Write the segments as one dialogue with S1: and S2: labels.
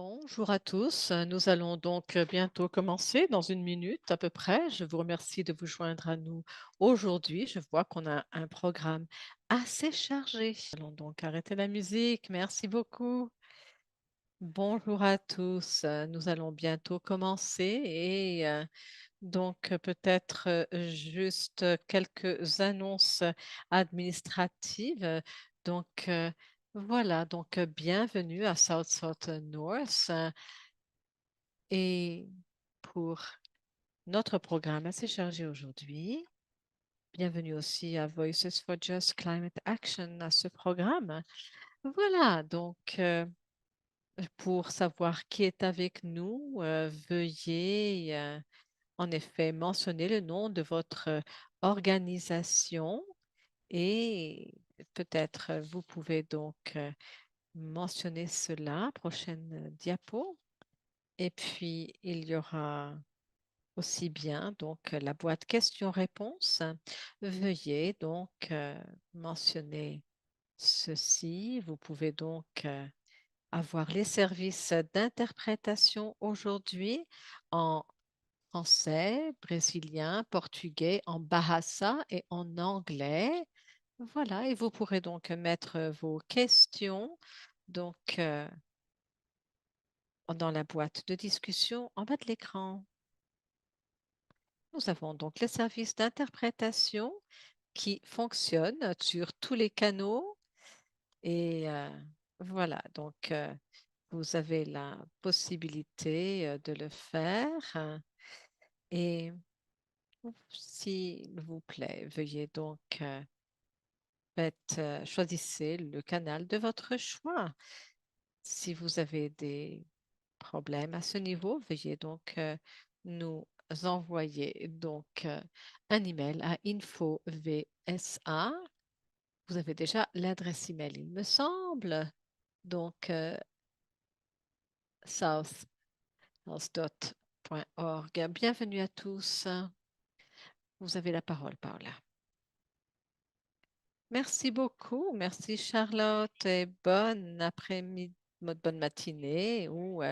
S1: Bonjour à tous. Nous allons donc bientôt commencer dans une minute à peu près. Je vous remercie de vous joindre à nous aujourd'hui. Je vois qu'on a un programme assez chargé. Nous allons donc arrêter la musique. Merci beaucoup. Bonjour à tous. Nous allons bientôt commencer et peut-être juste quelques annonces administratives. Donc voilà, bienvenue à South South North. Et pour notre programme assez chargé aujourd'hui, bienvenue aussi à Voices for Just Climate Action à ce programme. Voilà, pour savoir qui est avec nous, veuillez en effet mentionner le nom de votre organisation et peut-être vous pouvez mentionner cela, prochaine diapo. Et puis, il y aura aussi bien la boîte questions-réponses. Veuillez mentionner ceci. Vous pouvez avoir les services d'interprétation aujourd'hui en français, brésilien, portugais, en bahasa et en anglais. Voilà, et vous pourrez mettre vos questions donc, euh, dans la boîte de discussion en bas de l'écran. Nous avons donc les services d'interprétation qui fonctionnent sur tous les canaux et voilà, vous avez la possibilité de le faire et s'il vous plaît, veuillez choisissez le canal de votre choix. Si vous avez des problèmes à ce niveau, veuillez nous envoyer un email à info.vsa. Vous avez déjà l'adresse email, il me semble. Donc, south.org. Bienvenue à tous. Vous avez la parole, Paula. Merci beaucoup. Merci, Charlotte. Et bonne après-midi, bonne matinée ou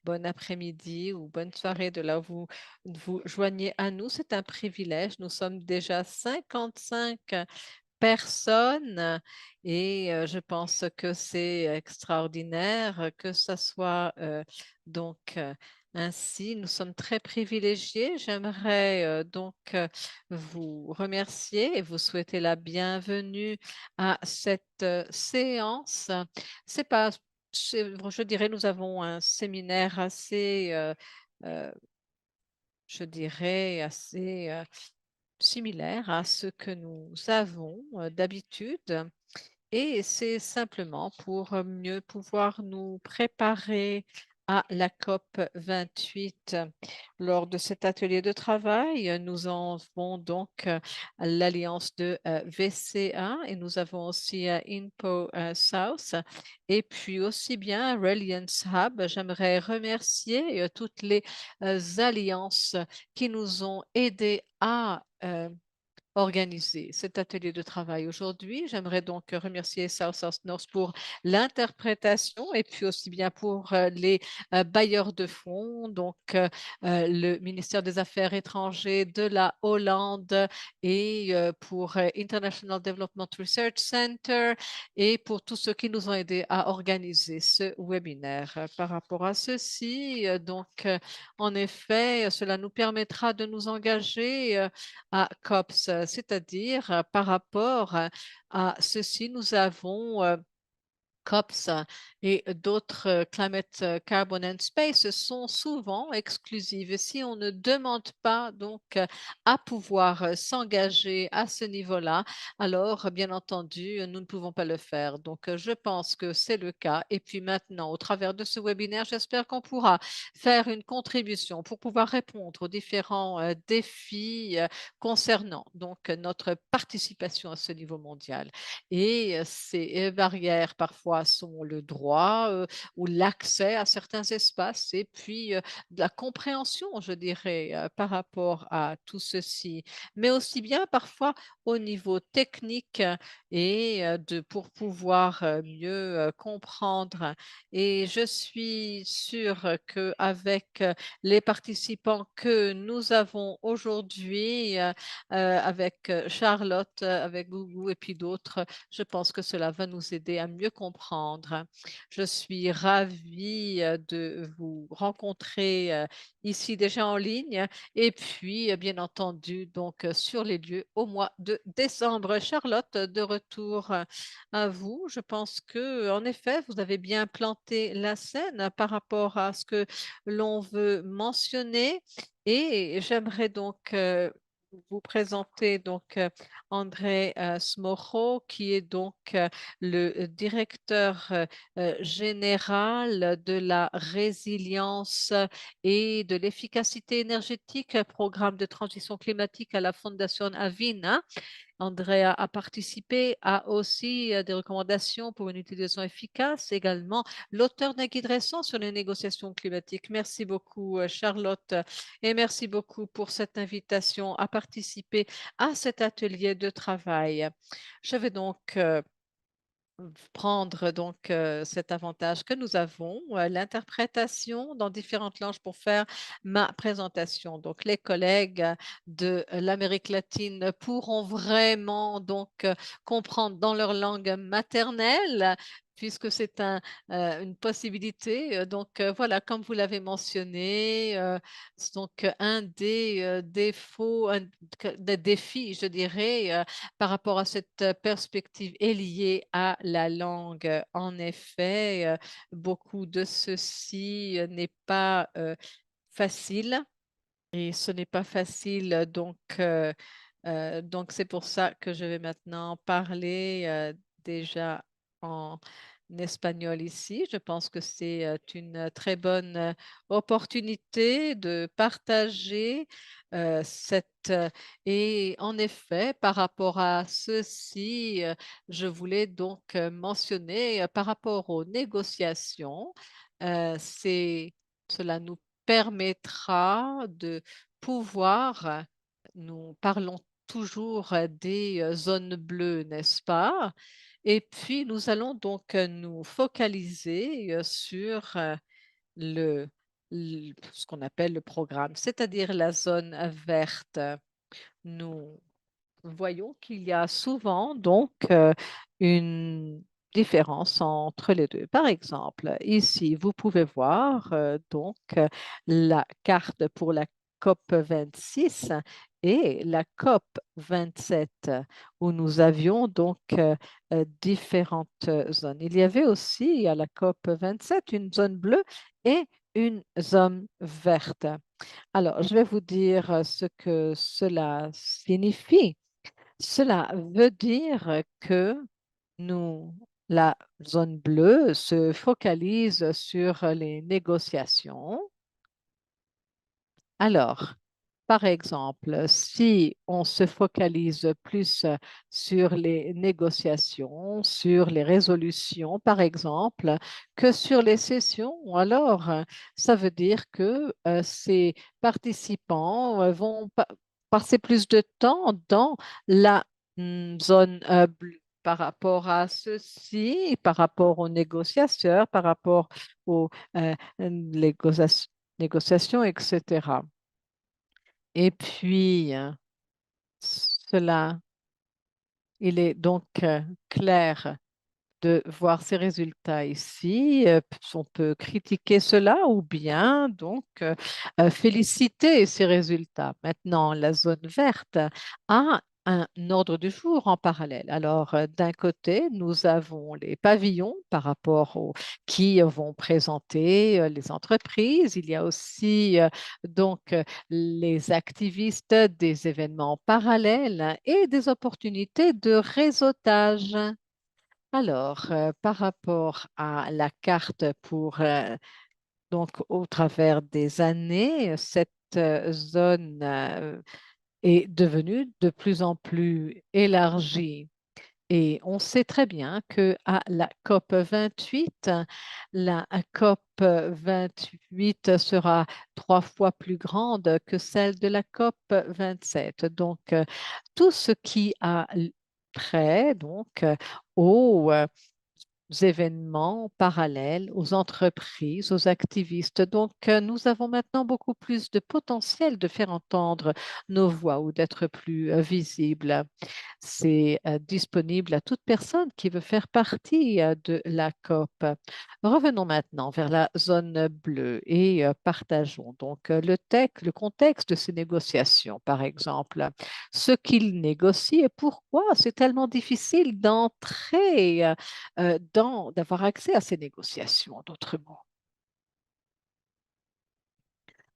S1: bon après-midi ou bonne soirée de là où vous vous joignez à nous. C'est un privilège. Nous sommes déjà 55 personnes et je pense que c'est extraordinaire que ça soit ainsi. Nous sommes très privilégiés. J'aimerais vous remercier et vous souhaiter la bienvenue à cette séance. C'est pas, je dirais, nous avons un séminaire assez, je dirais, assez similaire à ce que nous avons d'habitude. Et c'est simplement pour mieux pouvoir nous préparer à la COP 28. Lors de cet atelier de travail, nous avons l'alliance de VCA et nous avons aussi INPO South et puis aussi bien Reliance Hub. J'aimerais remercier toutes les alliances qui nous ont aidés à organiser cet atelier de travail aujourd'hui. J'aimerais donc remercier South South North pour l'interprétation et puis aussi bien pour les bailleurs de fonds, le ministère des Affaires étrangères de la Hollande et pour International Development Research Center et pour tous ceux qui nous ont aidés à organiser ce webinaire. Par rapport à ceci, en effet, cela nous permettra de nous engager à COPS, c'est-à-dire par rapport à ceci, nous avons COPS et d'autres Climate Carbon and Space sont souvent exclusives. Et si on ne demande pas à pouvoir s'engager à ce niveau-là, alors bien entendu, nous ne pouvons pas le faire. Donc, je pense que c'est le cas. Et puis maintenant, au travers de ce webinaire, j'espère qu'on pourra faire une contribution pour pouvoir répondre aux différents défis concernant notre participation à ce niveau mondial et ces barrières parfois sont le droit ou l'accès à certains espaces et puis de la compréhension, je dirais, par rapport à tout ceci, mais aussi bien parfois au niveau technique et pour pouvoir mieux comprendre. Et je suis sûre qu'avec les participants que nous avons aujourd'hui, avec Charlotte, avec Gougou et puis d'autres, je pense que cela va nous aider à mieux comprendre. Je suis ravie de vous rencontrer ici déjà en ligne et puis, bien entendu, donc sur les lieux au mois de décembre. Charlotte, de retour à vous. Je pense que, en effet, vous avez bien planté la scène par rapport à ce que l'on veut mentionner et j'aimerais donc vous présenter donc André Smoro, qui est donc le directeur général de la résilience et de l'efficacité énergétique, programme de transition climatique à la Fondation Avina. Andrea a participé à aussi des recommandations pour une utilisation efficace, également l'auteur d'un guide récent sur les négociations climatiques. Merci beaucoup, Charlotte, et merci beaucoup pour cette invitation à participer à cet atelier de travail. Je vais donc prendre donc cet avantage que nous avons, l'interprétation dans différentes langues pour faire ma présentation. Donc, les collègues de l'Amérique latine pourront vraiment donc comprendre dans leur langue maternelle puisque c'est une possibilité. Donc, voilà, comme vous l'avez mentionné, c'est donc un des défauts, des défis, je dirais, par rapport à cette perspective est liée à la langue. En effet, beaucoup de ceci n'est pas facile et ce n'est pas facile. Donc c'est pour ça que je vais maintenant parler déjà en espagnol ici. Je pense que c'est une très bonne opportunité de partager et en effet, par rapport à ceci, je voulais donc mentionner par rapport aux négociations, cela nous permettra de pouvoir, nous parlons toujours des zones bleues, n'est-ce pas? Et puis, nous allons donc nous focaliser sur le, ce qu'on appelle le programme, c'est-à-dire la zone verte. Nous voyons qu'il y a souvent donc une différence entre les deux. Par exemple, ici, vous pouvez voir donc la carte pour la COP 26 et la COP 27 où nous avions donc différentes zones. Il y avait aussi à la COP 27 une zone bleue et une zone verte. Alors, je vais vous dire ce que cela signifie. Cela veut dire que nous, la zone bleue se focalise sur les négociations. Alors, par exemple, si on se focalise plus sur les négociations, sur les résolutions, par exemple, que sur les sessions, alors ça veut dire que ces participants vont passer plus de temps dans la zone bleue. Par rapport à ceci, par rapport aux négociateurs, par rapport aux négociations, etc. Et puis, cela, il est donc clair de voir ces résultats ici. On peut critiquer cela ou bien donc féliciter ces résultats. Maintenant, la zone verte a un ordre du jour en parallèle. Alors, d'un côté, nous avons les pavillons par rapport aux qui vont présenter les entreprises. Il y a aussi donc les activistes des événements parallèles et des opportunités de réseautage. Alors, par rapport à la carte pour, donc au travers des années, cette zone est devenue de plus en plus élargie Et on sait très bien que à la COP 28, la COP 28 sera 3 fois plus grande que celle de la COP 27. Donc, tout ce qui a trait donc aux événements parallèles, aux entreprises, aux activistes. Donc, nous avons maintenant beaucoup plus de potentiel de faire entendre nos voix ou d'être plus visibles. C'est disponible à toute personne qui veut faire partie de la COP. Revenons maintenant vers la zone bleue et partageons donc le contexte de ces négociations, par exemple. Ce qu'ils négocient et pourquoi c'est tellement difficile d'entrer d'avoir accès à ces négociations, d'autres mots.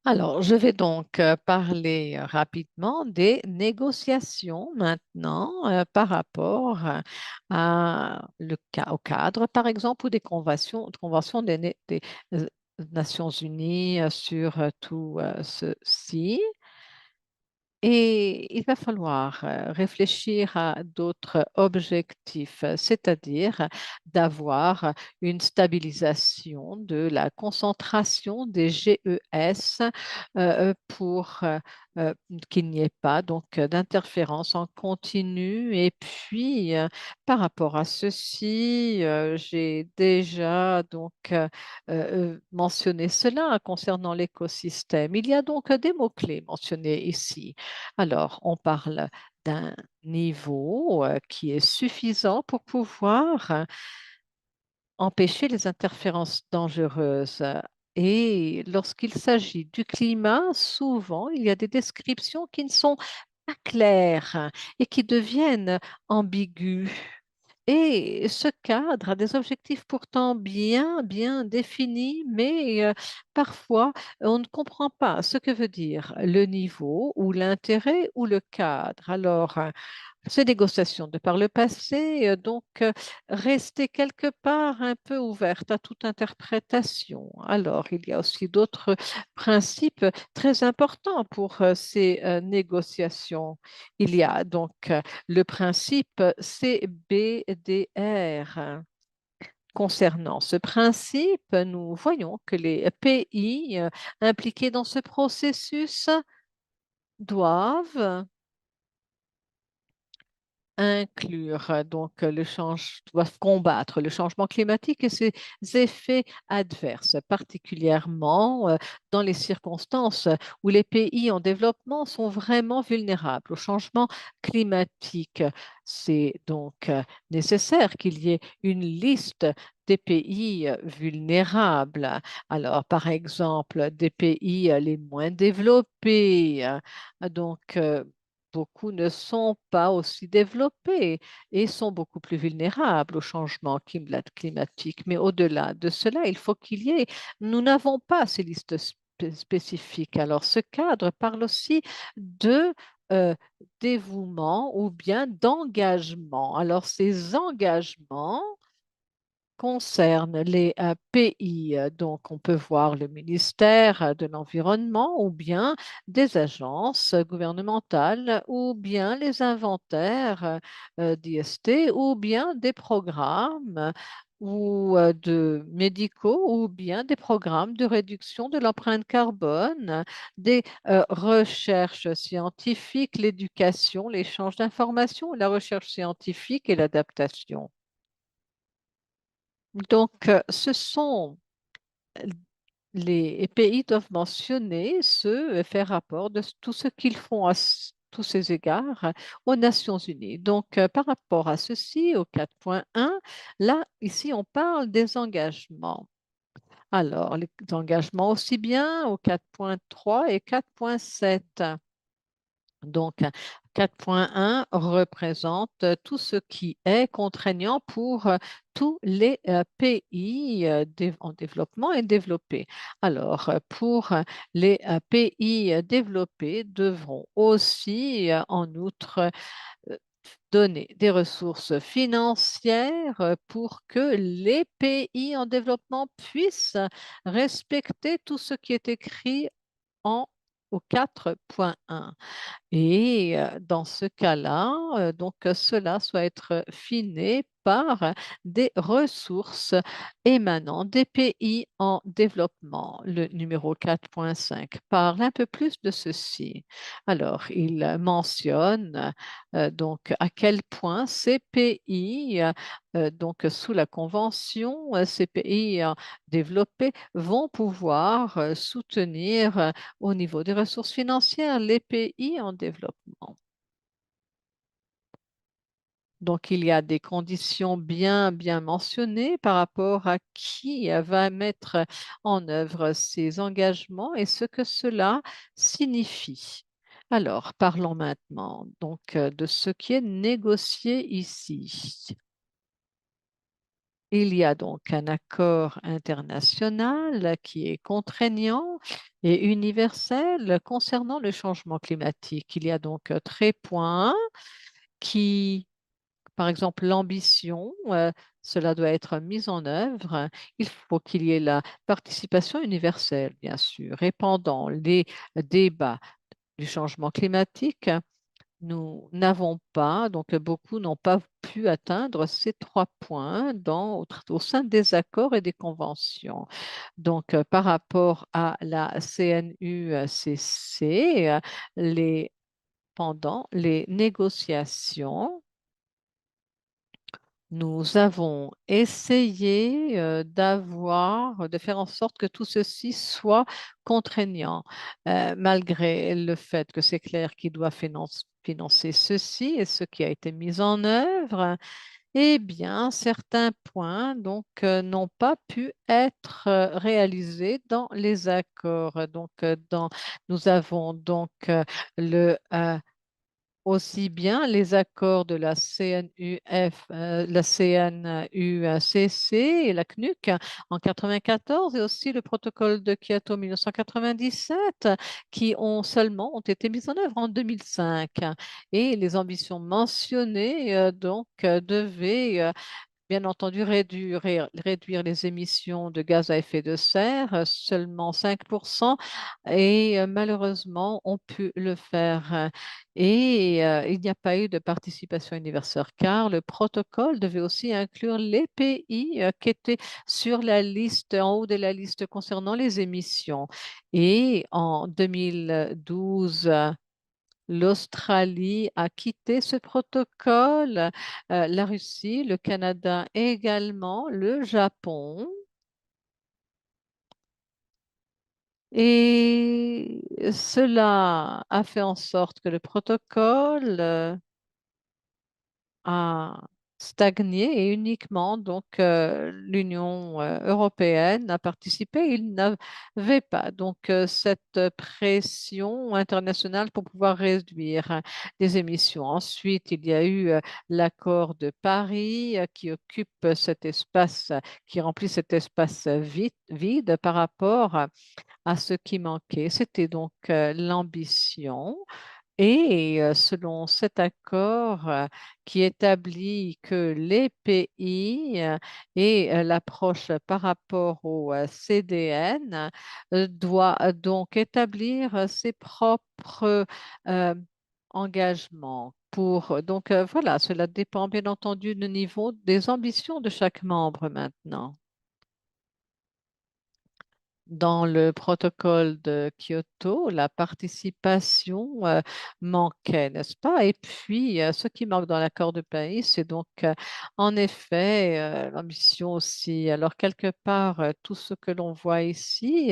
S1: Alors, je vais donc parler rapidement des négociations maintenant par rapport au cadre, par exemple, ou des conventions des Nations Unies sur tout ceci. Et il va falloir réfléchir à d'autres objectifs, c'est-à-dire d'avoir une stabilisation de la concentration des GES pour qu'il n'y ait pas donc d'interférence en continu. Et puis, par rapport à ceci, j'ai déjà donc mentionné cela concernant l'écosystème. Il y a donc des mots-clés mentionnés ici. Alors, on parle d'un niveau qui est suffisant pour pouvoir empêcher les interférences dangereuses. Et lorsqu'il s'agit du climat, souvent, il y a des descriptions qui ne sont pas claires et qui deviennent ambiguës. Et ce cadre a des objectifs pourtant bien définis, mais parfois on ne comprend pas ce que veut dire le niveau ou l'intérêt ou le cadre. Alors, ces négociations de par le passé, restaient quelque part un peu ouvertes à toute interprétation. Alors, il y a aussi d'autres principes très importants pour ces négociations. Il y a donc le principe CBDR. Concernant ce principe, nous voyons que les pays impliqués dans ce processus doivent inclure doivent combattre le changement climatique et ses effets adverses, particulièrement dans les circonstances où les pays en développement sont vraiment vulnérables au changement climatique. C'est donc nécessaire qu'il y ait une liste des pays vulnérables. Alors, par exemple, des pays les moins développés. Beaucoup ne sont pas aussi développés et sont beaucoup plus vulnérables au changement climatique. Mais au-delà de cela, il faut qu'il y ait, nous n'avons pas ces listes spécifiques. Alors, ce cadre parle aussi de euh, dévouement ou bien d'engagement. Alors, ces engagements concerne les pays. Donc, on peut voir le ministère de l'Environnement ou bien des agences gouvernementales ou bien les inventaires d'IST ou bien des programmes ou de médicaux ou bien des programmes de réduction de l'empreinte carbone, des recherches scientifiques, l'éducation, l'échange d'informations, la recherche scientifique et l'adaptation. Donc, ce sont les pays doivent mentionner faire rapport de tout ce qu'ils font tous ces égards aux Nations Unies. Donc, par rapport à ceci, au 4.1, là, ici, on parle des engagements. Alors, les engagements aussi bien au 4.3 et 4.7. Donc, 4.1 représente tout ce qui est contraignant pour tous les pays en développement et développés. Alors, pour les pays développés, devront aussi, en outre, euh, donner des ressources financières pour que les pays en développement puissent respecter tout ce qui est écrit en au 4.1. Et dans ce cas-là, cela soit être finé par des ressources émanant des pays en développement. Le numéro 4.5 parle un peu plus de ceci. Alors, il mentionne à quel point ces pays, sous la Convention, ces pays développés vont pouvoir soutenir au niveau des ressources financières les pays en développement. Donc, il y a des conditions bien mentionnées par rapport à qui va mettre en œuvre ces engagements et ce que cela signifie. Alors, parlons maintenant de ce qui est négocié ici. Il y a donc un accord international qui est contraignant et universel concernant le changement climatique. Il y a donc 13 points qui, par exemple, l'ambition, cela doit être mis en œuvre. Il faut qu'il y ait la participation universelle, bien sûr. Et pendant les débats du changement climatique, nous n'avons pas, donc beaucoup n'ont pas pu atteindre ces 3 points au sein des accords et des conventions. Donc, par rapport à la CNUCC, pendant les négociations, nous avons essayé de faire en sorte que tout ceci soit contraignant, malgré le fait que c'est clair qu'il doit financer ceci et ce qui a été mis en œuvre. Eh bien, certains points n'ont pas pu être réalisés dans les accords. Nous avons le aussi bien les accords de la la CNUCC et la CNUC en 94 et aussi le protocole de Kyoto 1997 qui ont été mis en œuvre en 2005. Et les ambitions mentionnées devaient bien entendu réduire les émissions de gaz à effet de serre, seulement 5%, et malheureusement, on pu le faire. Et il n'y a pas eu de participation universelle car le protocole devait aussi inclure les pays qui étaient sur la liste, en haut de la liste concernant les émissions. Et en 2012, l'Australie a quitté ce protocole, la Russie, le Canada également, le Japon. Et cela a fait en sorte que le protocole a stagné et uniquement l'Union européenne a participé. Il n'avait pas cette pression internationale pour pouvoir réduire les émissions. Ensuite, il y a eu l'accord de Paris qui occupe cet espace, qui remplit cet espace vide par rapport à ce qui manquait. C'était l'ambition. Et selon cet accord qui établit que les pays et l'approche par rapport au CDN doit donc établir ses propres euh, engagements. Voilà, cela dépend bien entendu du niveau des ambitions de chaque membre maintenant. Dans le protocole de Kyoto, la participation manquait, n'est-ce pas? Et puis, ce qui manque dans l'accord de Paris, c'est en effet l'ambition aussi. Alors, quelque part, tout ce que l'on voit ici,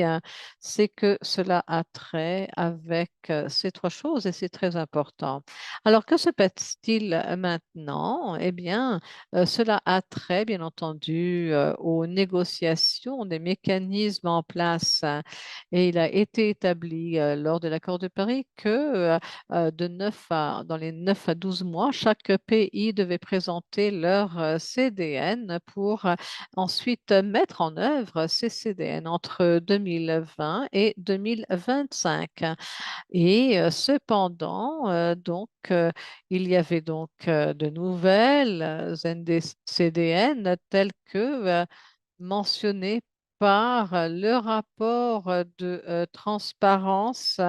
S1: c'est que cela a trait avec ces 3 choses et c'est très important. Alors, que se passe-t-il maintenant? Eh bien, cela a trait, bien entendu, aux négociations, des mécanismes en place. Et il a été établi lors de l'accord de Paris que dans les 9 à 12 mois, chaque pays devait présenter leur CDN pour ensuite mettre en œuvre ces CDN entre 2020 et 2025. Et cependant, il y avait de nouvelles CDN telles que mentionnées par le rapport de transparence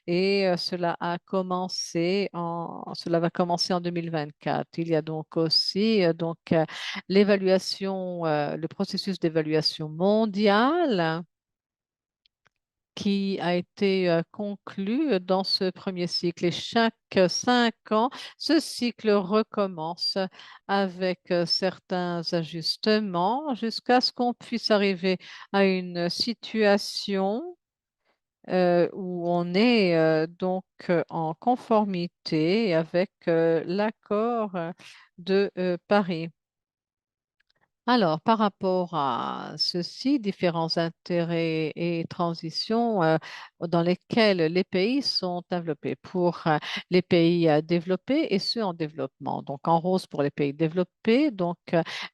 S1: et cela va commencer en 2024. Il y a donc aussi le processus d'évaluation mondiale qui a été conclu dans ce premier cycle. Et chaque 5 ans, ce cycle recommence avec certains ajustements jusqu'à ce qu'on puisse arriver à une situation où on est en conformité avec l'accord de Paris. Alors, par rapport à ceci, différents intérêts et transitions dans lesquels les pays sont développés pour les pays développés et ceux en développement. Donc, en rose pour les pays développés,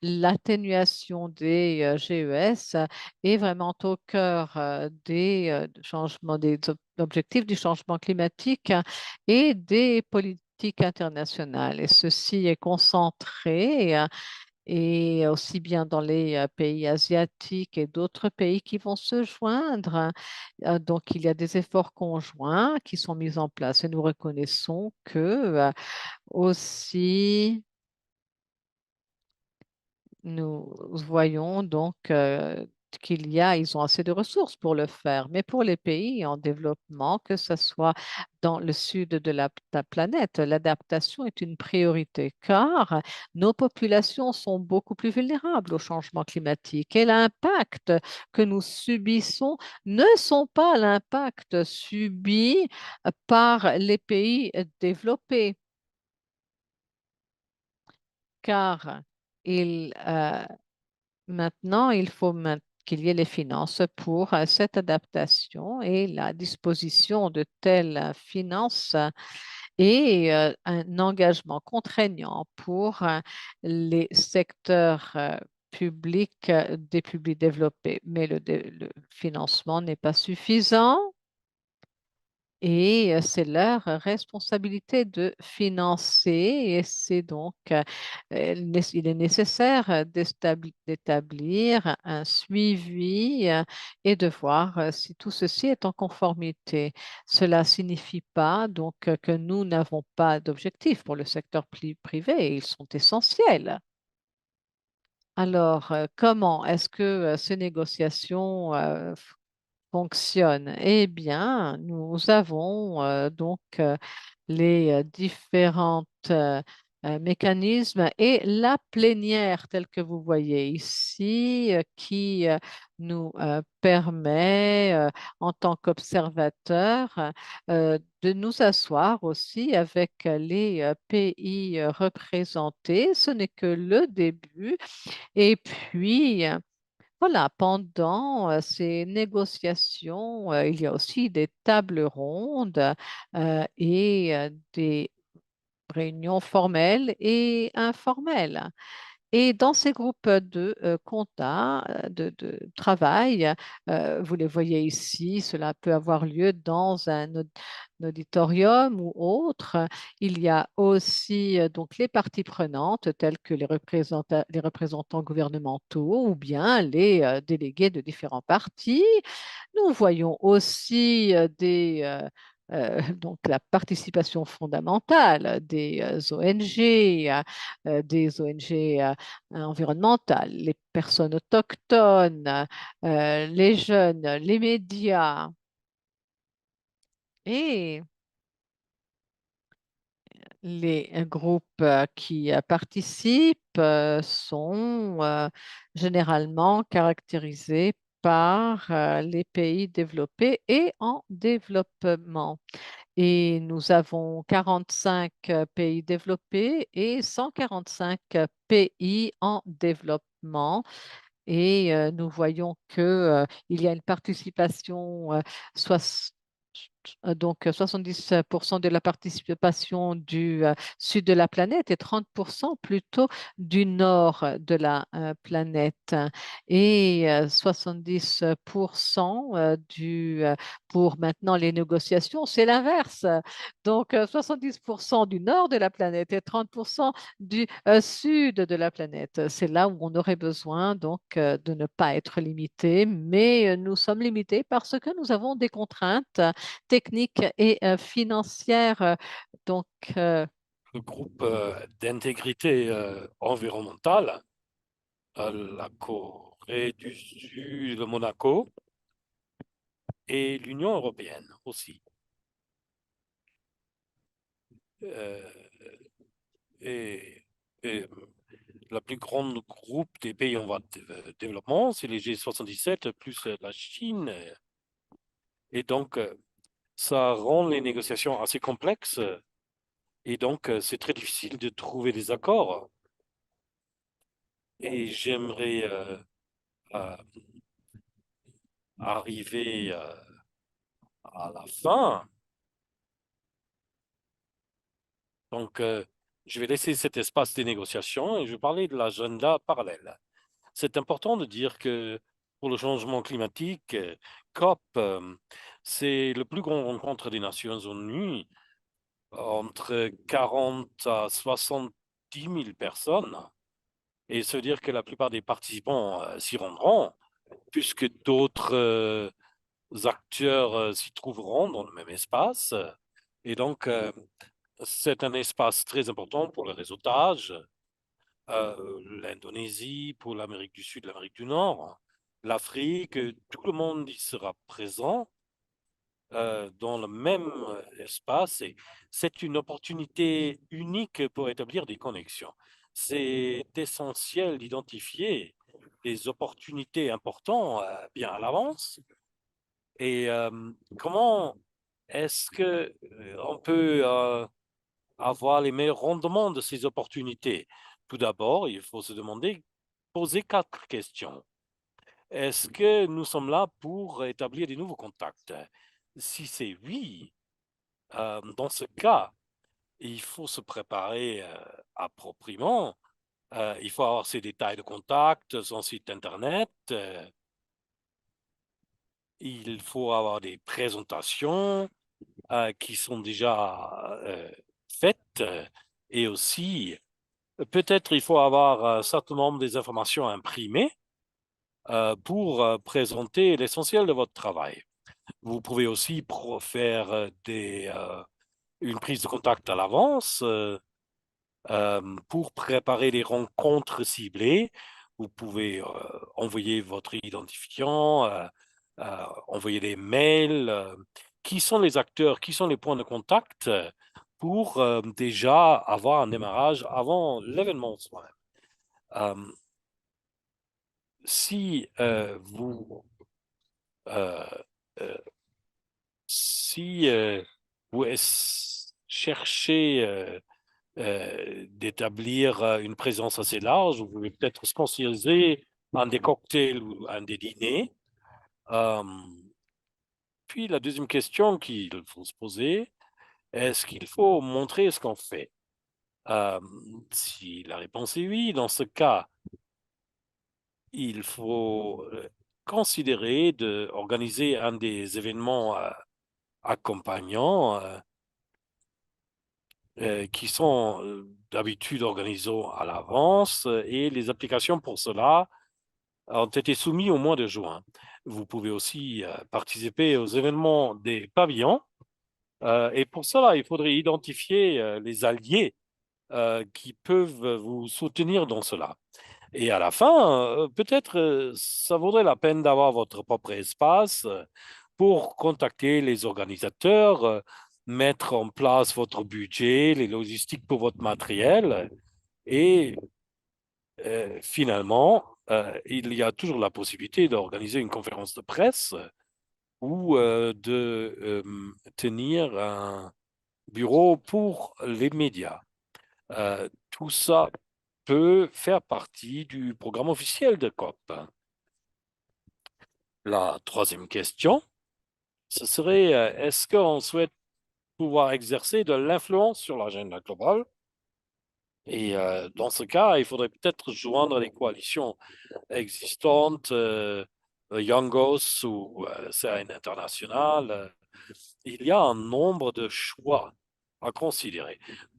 S1: l'atténuation des GES est vraiment au cœur des changements, objectifs du changement climatique et des politiques internationales. Et ceci est concentré et aussi bien dans les pays asiatiques et d'autres pays qui vont se joindre. Donc, il y a des efforts conjoints qui sont mis en place et nous reconnaissons que aussi nous voyons ils ont assez de ressources pour le faire. Mais pour les pays en développement, que ce soit dans le sud de la planète, l'adaptation est une priorité car nos populations sont beaucoup plus vulnérables au changement climatique et l'impact que nous subissons ne sont pas l'impact subi par les pays développés car ils, maintenant, il faut qu'il y ait les finances pour cette adaptation et la disposition de telles finances et un engagement contraignant pour les secteurs publics des publics développés. Mais le financement n'est pas suffisant. Et c'est leur responsabilité de financer et c'est donc, il est nécessaire d'établir un suivi et de voir si tout ceci est en conformité. Cela signifie pas que nous n'avons pas d'objectifs pour le secteur privé, ils sont essentiels. Alors, comment est-ce que ces négociations fonctionne? Eh bien, nous avons les différents mécanismes et la plénière telle que vous voyez ici qui nous permet en tant qu'observateurs de nous asseoir aussi avec les pays représentés. Ce n'est que le début. Et puis, voilà, pendant ces négociations, il y a aussi des tables rondes et des réunions formelles et informelles. Et dans ces groupes de compta, de travail, vous les voyez ici, cela peut avoir lieu dans un auditorium ou autre. Il y a aussi donc les parties prenantes telles que les représentants gouvernementaux ou bien les délégués de différents partis. Nous voyons aussi donc la participation fondamentale des ONG, des ONG environnementales, les personnes autochtones, les jeunes, les médias. Et les groupes qui participent sont généralement caractérisés par les pays développés et en développement. Et nous avons 45 pays développés et 145 pays en développement. Et nous voyons que il y a une participation donc 70% de la participation du sud de la planète et 30% plutôt du nord de la planète. Et 70% pour maintenant les négociations, c'est l'inverse. Donc 70% du nord de la planète et 30% du sud de la planète. C'est là où on aurait besoin donc de ne pas être limité, mais nous sommes limités parce que nous avons des contraintes techniques et financières. Donc,
S2: Le groupe d'intégrité environnementale, la Corée du Sud, le Monaco et l'Union européenne aussi. Euh, et, et la plus grande groupe des pays en voie de développement, c'est les G77 plus la Chine. Et donc, ça rend les négociations assez complexes. Et donc, c'est très difficile de trouver des accords. Et j'aimerais euh, arriver à la fin. Donc, je vais laisser cet espace des négociations et je vais parler de l'agenda parallèle. C'est important de dire que pour le changement climatique, COP, c'est le plus grand rencontre des Nations Unies, entre 40 à 70 000 personnes. Et ça veut dire que la plupart des participants s'y rendront, puisque d'autres acteurs s'y trouveront dans le même espace. Et donc, c'est un espace très important pour le réseautage, l'Indonésie, pour l'Amérique du Sud, l'Amérique du Nord, l'Afrique, tout le monde y sera présent dans le même espace. Et c'est une opportunité unique pour établir des connexions. C'est essentiel d'identifier les opportunités importantes bien à l'avance. Et comment est-ce que on peut avoir les meilleurs rendements de ces opportunités? Tout d'abord, il faut se demander, poser 4 questions. Est-ce que nous sommes là pour établir des nouveaux contacts? Si c'est oui, dans ce cas, il faut se préparer appropriément. Il faut avoir ces détails de contact, son site Internet. Il faut avoir des présentations qui sont déjà faites. Et aussi, peut-être il faut avoir un certain nombre des informations imprimées pour présenter l'essentiel de votre travail. Vous pouvez aussi faire une prise de contact à l'avance pour préparer les rencontres ciblées. Vous pouvez envoyer votre identifiant, envoyer des mails. Qui sont les acteurs, qui sont les points de contact pour déjà avoir un démarrage avant l'événement soi-même. Si vous euh, euh, si vous cherchez d'établir une présence assez large, vous pouvez peut-être sponsoriser un des cocktails ou un des dîners. Euh, Puis la deuxième question qu'il faut se poser, est-ce qu'il faut montrer ce qu'on fait? Euh, si la réponse est oui, dans ce cas, il faut considérer d'organiser un des événements accompagnants qui sont d'habitude organisés à l'avance et les applications pour cela ont été soumises au mois de juin. Vous pouvez aussi participer aux événements des pavillons et pour cela, il faudrait identifier les alliés qui peuvent vous soutenir dans cela. Et à la fin, peut-être ça vaudrait la peine d'avoir votre propre espace pour contacter les organisateurs, mettre en place votre budget, les logistiques pour votre matériel. Et finalement, il y a toujours la possibilité d'organiser une conférence de presse ou de tenir un bureau pour les médias. Tout ça peut faire partie du programme officiel de COP. La troisième question, ce serait, est-ce qu'on souhaite pouvoir exercer de l'influence sur l'agenda global? Et dans ce cas, il faudrait peut-être joindre les coalitions existantes, Youngos ou CRN International. Il y a un nombre de choix à considérer.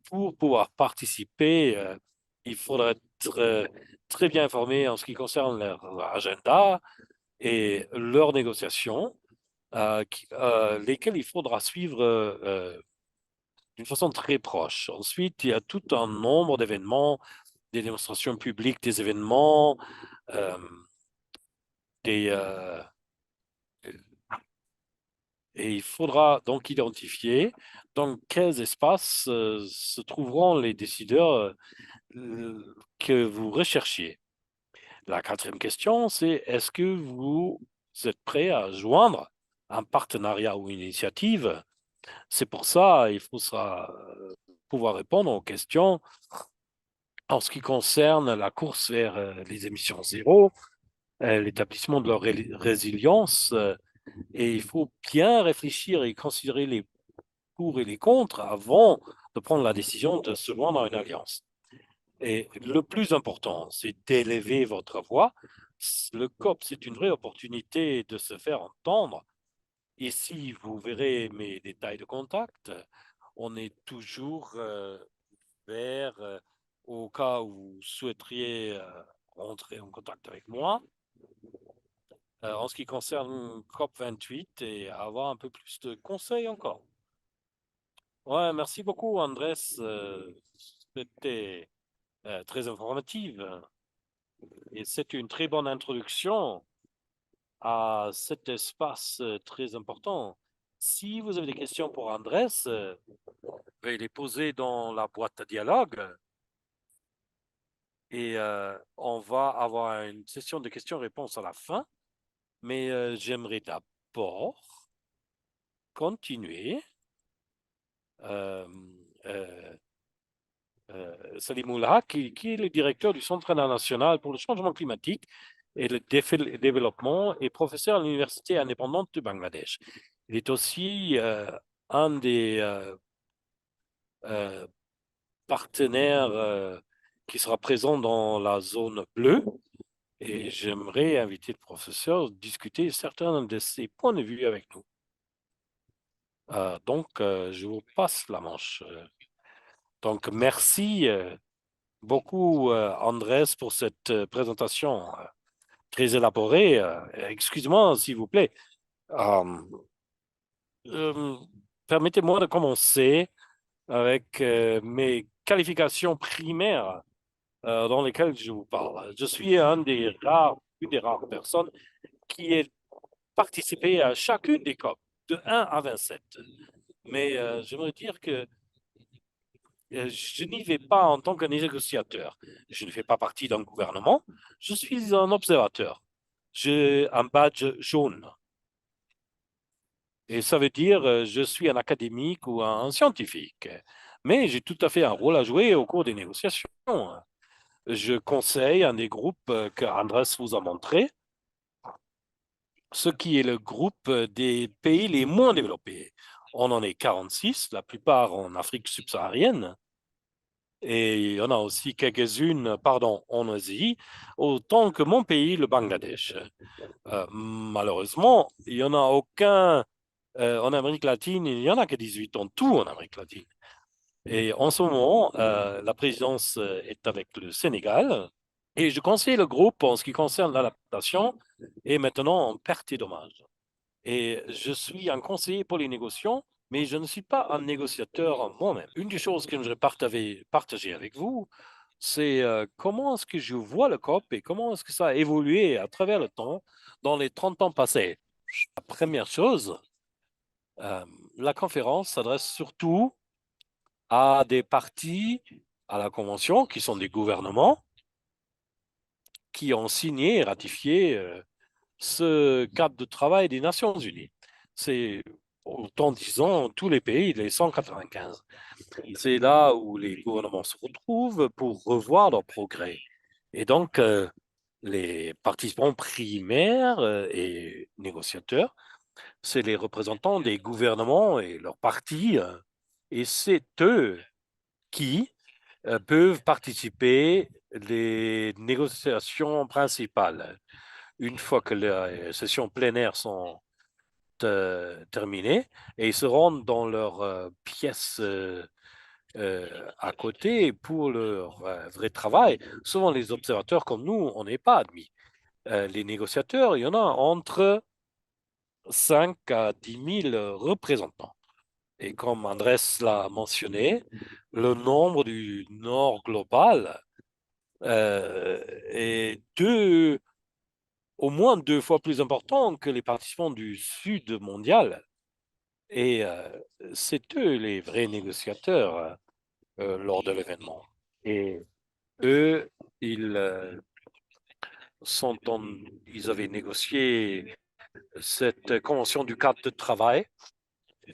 S2: Pour pouvoir participer, il faudrait être très bien informé en ce qui concerne leur agenda et leurs négociations, lesquelles il faudra suivre d'une façon très proche. Ensuite, il y a tout un nombre d'événements, des démonstrations publiques, des événements, euh, des, et il faudra donc identifier dans quels espaces se trouveront les décideurs que vous recherchiez. La quatrième question, c'est est-ce que vous êtes prêt à joindre un partenariat ou une initiative? C'est pour ça, il faut pouvoir répondre aux questions en ce qui concerne la course vers les émissions zéro, l'établissement de leur résilience, et il faut bien réfléchir et considérer les pour et les contre avant de prendre la décision de se joindre à une alliance. Et le plus important, c'est d'élever votre voix. Le COP, c'est une vraie opportunité de se faire entendre. Ici, vous verrez mes détails de contact. On est toujours vers, au cas où vous souhaiteriez rentrer en contact avec moi. En ce qui concerne COP28 et avoir un peu plus de conseils encore. Ouais, merci beaucoup, Andrés. C'était très informatif et c'est une très bonne introduction à cet espace très important. Si vous avez des questions pour Andrés, veuillez les poser dans la boîte à dialogue et on va avoir une session de questions-réponses à la fin. Mais j'aimerais d'abord continuer. Euh, euh, Salim Oulha, qui est le directeur du Centre international pour le changement climatique et le développement et professeur à l'Université indépendante du Bangladesh. Il est aussi un des euh, partenaires qui sera présent dans la zone bleue et j'aimerais inviter le professeur à discuter certains de ses points de vue avec nous. Donc, je vous passe la manche. Donc, merci beaucoup, Andrés, pour cette présentation très élaborée. Excuse-moi, s'il vous plaît. Euh, euh, Permettez-moi de commencer avec mes qualifications primaires dans lesquelles je vous parle. Je suis une des rares personnes qui ait participé à chacune des COP, de 1 à 27. Mais j'aimerais dire que je n'y vais pas en tant que négociateur. Je ne fais pas partie d'un gouvernement. Je suis un observateur. J'ai un badge jaune. Et ça veut dire je suis un académique ou un scientifique. Mais j'ai tout à fait un rôle à jouer au cours des négociations. Je conseille un des groupes que Andrés vous a montré, ce qui est le groupe des pays les moins développés. On en est 46, la plupart en Afrique subsaharienne. Et il y en a aussi quelques-unes, pardon, en Asie, autant que mon pays, le Bangladesh. Malheureusement, il n'y en a aucun en Amérique latine, il n'y en a que 18 en tout en Amérique latine. Et en ce moment, la présidence est avec le Sénégal. Et je conseille le groupe en ce qui concerne l'adaptation et maintenant en perte et dommages. Et je suis un conseiller pour les négociations, mais je ne suis pas un négociateur moi-même. Une des choses que je vais partager avec vous, c'est comment est-ce que je vois le COP et comment est-ce que ça a évolué à travers le temps dans les 30 ans passés. La première chose, euh, la conférence s'adresse surtout à des partis à la Convention qui sont des gouvernements qui ont signé et ratifié ce cadre de travail des Nations Unies. C'est autant disons tous les pays, les 195. C'est là où les gouvernements se retrouvent pour revoir leurs progrès. Et donc, les participants primaires et négociateurs c'est les représentants des gouvernements et leurs partis, et c'est eux qui peuvent participer les négociations principales. Une fois que les sessions plénières sont terminées, et ils se rendent dans leur pièce à côté pour leur vrai travail. Souvent, les observateurs comme nous, on n'est pas admis. Les négociateurs, il y en a entre 5 à 10 000 représentants. Et comme Andrés l'a mentionné, le nombre du Nord global est au moins 2 fois plus important que les participants du Sud mondial. Et c'est eux les vrais négociateurs lors de l'événement. Et eux, ils, ils avaient négocié cette convention du cadre de travail.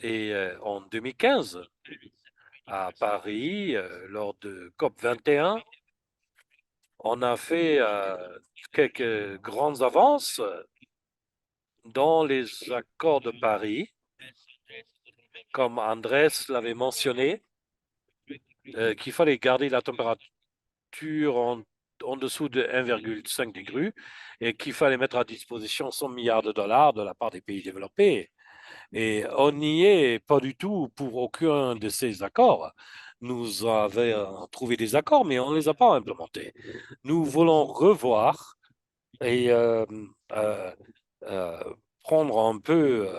S2: Et en 2015, à Paris, lors de COP 21, on a fait quelques grandes avances dans les accords de Paris, comme Andrés l'avait mentionné, qu'il fallait garder la température en dessous de 1,5 degré et qu'il fallait mettre à disposition 100 milliards de dollars de la part des pays développés. Et on n'y est pas du tout pour aucun de ces accords. Nous avons trouvé des accords, mais on ne les a pas implémentés. Nous voulons revoir et euh, euh, prendre un peu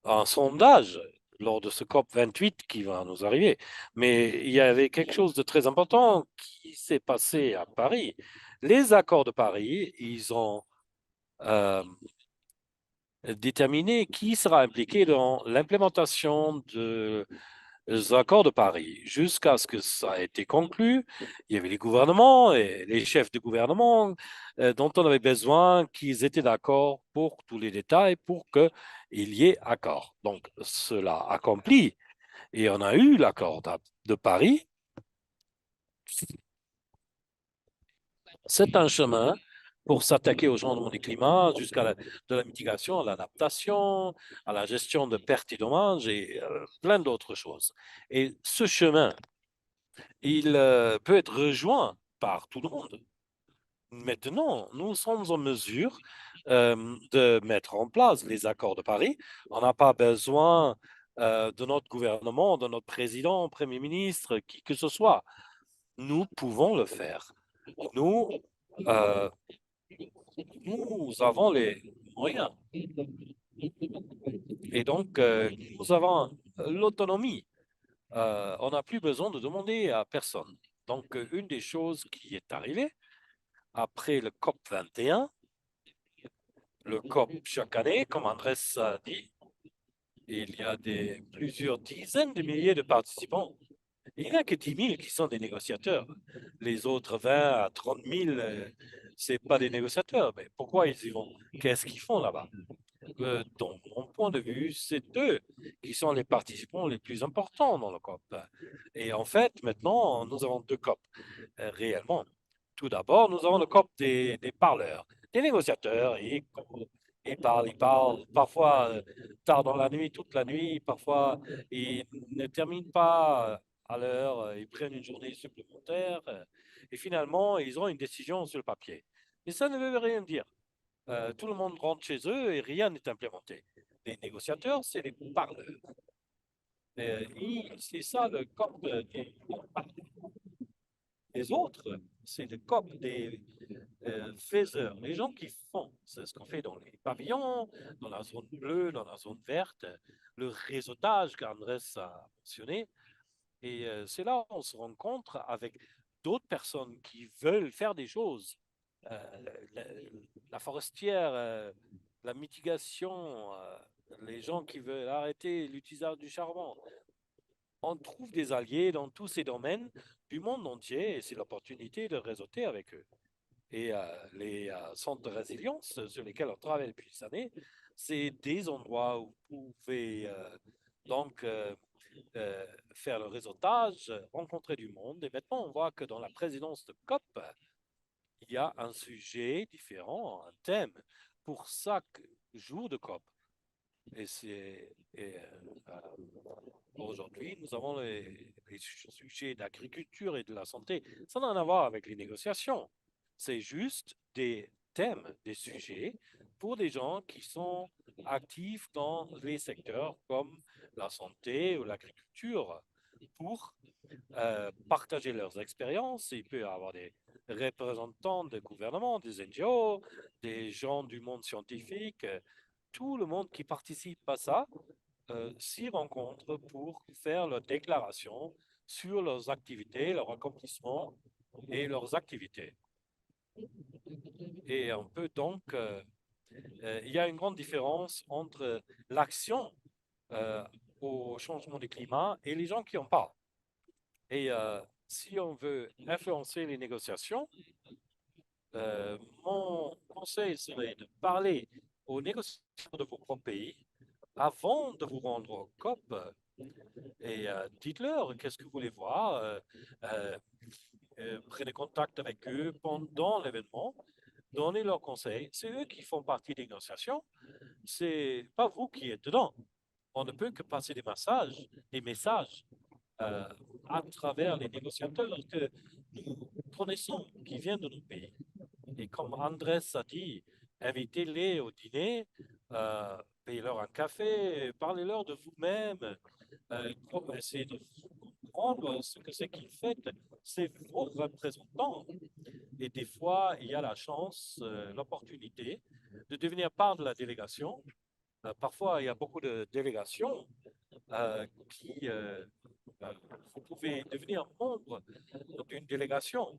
S2: un sondage lors de ce COP 28 qui va nous arriver. Mais il y avait quelque chose de très important qui s'est passé à Paris. Les accords de Paris, ils ont euh, déterminé qui sera impliqué dans l'implémentation des accords de Paris. Jusqu'à ce que ça ait été conclu, il y avait les gouvernements et les chefs de gouvernement dont on avait besoin qu'ils étaient d'accord pour tous les détails pour qu'il y ait accord. Donc, cela accompli et on a eu l'accord de Paris. C'est un chemin pour s'attaquer au changement du climat, jusqu'à de la mitigation, à l'adaptation, à la gestion de pertes et dommages et plein d'autres choses. Et ce chemin, il peut être rejoint par tout le monde. Maintenant, nous sommes en mesure de mettre en place les accords de Paris. On n'a pas besoin de notre gouvernement, de notre président, premier ministre, qui que ce soit. Nous pouvons le faire. Nous, euh, nous avons les moyens et donc nous avons l'autonomie. On n'a plus besoin de demander à personne. Donc, une des choses qui est arrivée après le COP 21, le COP chaque année, comme Andrés a dit, il y a plusieurs dizaines de milliers de participants. Il n'y a que 10 000 qui sont des négociateurs. Les autres 20 à 30 000, ce n'est pas des négociateurs. Mais pourquoi ils y vont? Qu'est-ce qu'ils font là-bas? Dans mon point de vue, c'est eux qui sont les participants les plus importants dans le COP. Et en fait, maintenant, nous avons 2 COP réellement. Tout d'abord, nous avons le COP des parleurs, des négociateurs. Ils parlent parfois tard dans la nuit, toute la nuit, parfois ils ne terminent pas à l'heure, ils prennent une journée supplémentaire et finalement, ils ont une décision sur le papier. Mais ça ne veut rien dire. Tout le monde rentre chez eux et rien n'est implémenté. Les négociateurs, c'est les parleurs. C'est ça le COP des parleurs. Les autres, c'est le COP des faiseurs, les gens qui font. C'est ce qu'on fait dans les pavillons, dans la zone bleue, dans la zone verte, le réseautage qu'Andrés a mentionné. Et c'est là où on se rencontre avec d'autres personnes qui veulent faire des choses. La, la forestière, la mitigation, les gens qui veulent arrêter l'utilisation du charbon. On trouve des alliés dans tous ces domaines du monde entier et c'est l'opportunité de réseauter avec eux. Et les centres de résilience sur lesquels on travaille depuis des années, c'est des endroits où vous pouvez donc faire le réseautage, rencontrer du monde. Et maintenant, on voit que dans la présidence de COP, il y a un sujet différent, un thème pour chaque jour de COP. Aujourd'hui, nous avons les sujets d'agriculture et de la santé. Ça n'a rien à voir avec les négociations. C'est juste des thèmes, des sujets pour des gens qui sont actifs dans les secteurs comme la santé ou l'agriculture pour partager leurs expériences. Il peut y avoir des représentants des gouvernements, des NGO, des gens du monde scientifique, tout le monde qui participe à ça s'y rencontrent pour faire leur déclaration sur leurs activités, leurs accomplissements et leurs activités. Et on peut donc, il y a une grande différence entre l'action euh, au changement du climat et les gens qui en parlent. Et si on veut influencer les négociations, mon conseil serait de parler aux négociateurs de vos propres pays avant de vous rendre au COP et dites-leur qu'est-ce que vous voulez voir. Euh, Prenez contact avec eux pendant l'événement, donnez leurs conseils. C'est eux qui font partie des négociations, c'est pas vous qui êtes dedans. On ne peut que passer des messages euh, à travers les négociateurs que nous connaissons, qui viennent de nos pays. Et comme Andrés a dit, invitez-les au dîner, payez-leur un café, parlez-leur de vous-même, essayez de comprendre ce que c'est qu'ils font. C'est vos représentants. Et des fois, il y a la chance, l'opportunité de devenir part de la délégation. Parfois, il y a beaucoup de délégations qui vous pouvez devenir membre d'une délégation.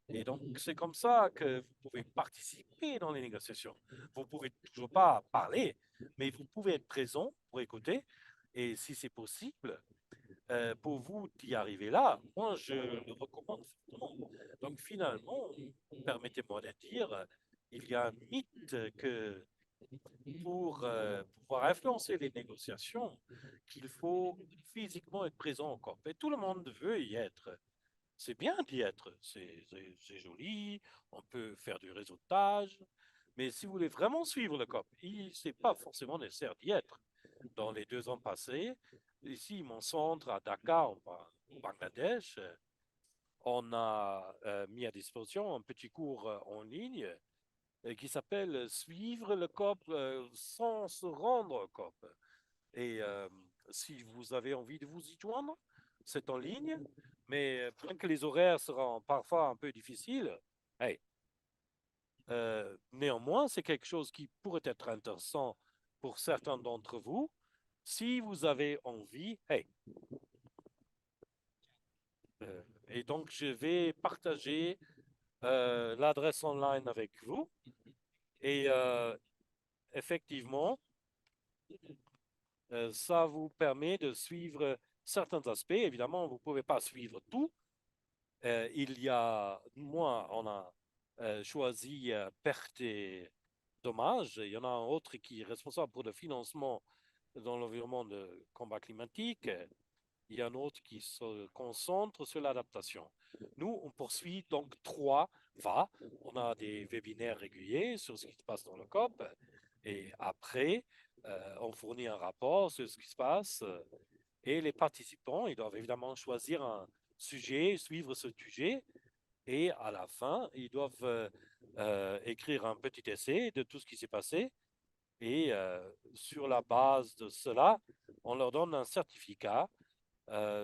S2: Et donc, c'est comme ça que vous pouvez participer dans les négociations. Vous ne pouvez toujours pas parler, mais vous pouvez être présent pour écouter. Et si c'est possible, pour vous d'y arriver là, moi, je le recommande fortement. Donc, finalement, permettez-moi de dire, il y a un mythe que pour pouvoir influencer les négociations, qu'il faut physiquement être présent au COP. Et tout le monde veut y être. C'est bien d'y être, c'est joli, on peut faire du réseautage, mais si vous voulez vraiment suivre le COP, ce n'est pas forcément nécessaire d'y être. Dans les 2 ans passés, ici, mon centre à Dakar, au Bangladesh, on a mis à disposition un petit cours en ligne qui s'appelle Suivre le COP sans se rendre au COP. Et si vous avez envie de vous y joindre, c'est en ligne, mais bien que les horaires seront parfois un peu difficiles, hey, néanmoins, c'est quelque chose qui pourrait être intéressant pour certains d'entre vous. Si vous avez envie, hey. Et donc, je vais partager l'adresse online avec vous. Et effectivement, ça vous permet de suivre certains aspects. Évidemment, vous ne pouvez pas suivre tout. Moi, on a choisi pertes et dommages. Il y en a un autre qui est responsable pour le financement dans l'environnement de combat climatique. Il y a un autre qui se concentre sur l'adaptation. Nous, on poursuit donc 3 VA. On a des webinaires réguliers sur ce qui se passe dans le COP. Et après, on fournit un rapport sur ce qui se passe. Et les participants, ils doivent évidemment choisir un sujet, suivre ce sujet. Et à la fin, ils doivent écrire un petit essai de tout ce qui s'est passé. Et sur la base de cela, on leur donne un certificat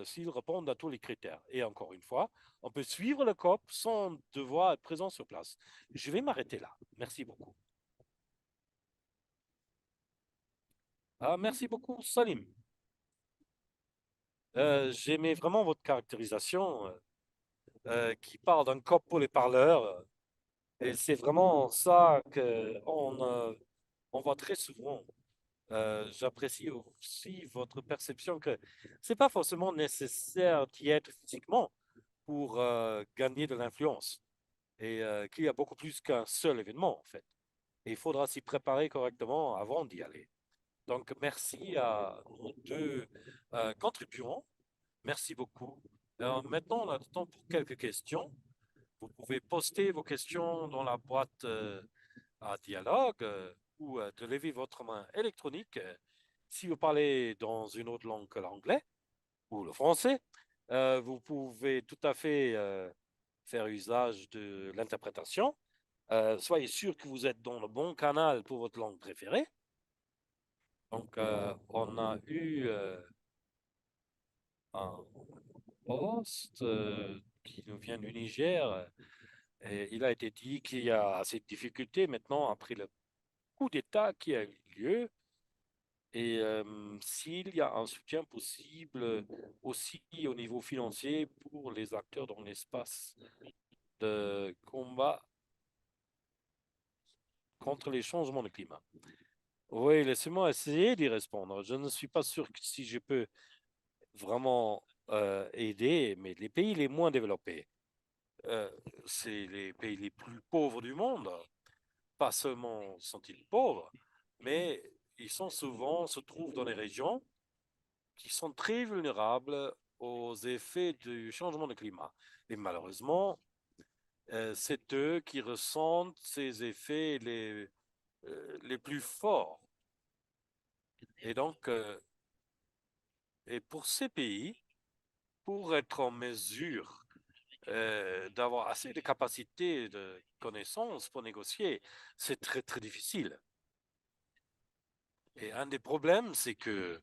S2: s'ils répondent à tous les critères. Et encore une fois, on peut suivre le COP sans devoir être présent sur place. Je vais m'arrêter là. Merci beaucoup. Merci beaucoup, Salim. J'aimais vraiment votre caractérisation qui parle d'un COP pour les parleurs. Et c'est vraiment ça qu'on voit très souvent. J'apprécie aussi votre perception que c'est pas forcément nécessaire d'y être physiquement pour gagner de l'influence et qu'il y a beaucoup plus qu'un seul événement en fait. Et il faudra s'y préparer correctement avant d'y aller. Donc merci à nos 2 contributants. Merci beaucoup. Alors, maintenant, on a le temps pour quelques questions. Vous pouvez poster vos questions dans la boîte à dialogue ou de lever votre main électronique si vous parlez dans une autre langue que l'anglais ou le français, vous pouvez tout à fait faire usage de l'interprétation. Soyez sûr que vous êtes dans le bon canal pour votre langue préférée. Donc, on a eu un poste qui nous vient du Niger. Et il a été dit qu'il y a assez de difficultés maintenant après le coup d'État qui a eu lieu. Et s'il y a un soutien possible aussi au niveau financier pour les acteurs dans l'espace de combat contre les changements de climat. Oui, laissez-moi essayer d'y répondre. Je ne suis pas sûr que si je peux vraiment aider, mais les pays les moins développés, euh, c'est les pays les plus pauvres du monde. Pas seulement sont-ils pauvres, mais ils sont souvent, se trouvent dans des régions qui sont très vulnérables aux effets du changement de climat. Et malheureusement, c'est eux qui ressentent ces effets les plus forts. Et donc, et pour ces pays, pour être en mesure d'avoir assez de capacités de connaissances pour négocier, c'est très, très difficile. Et un des problèmes, c'est que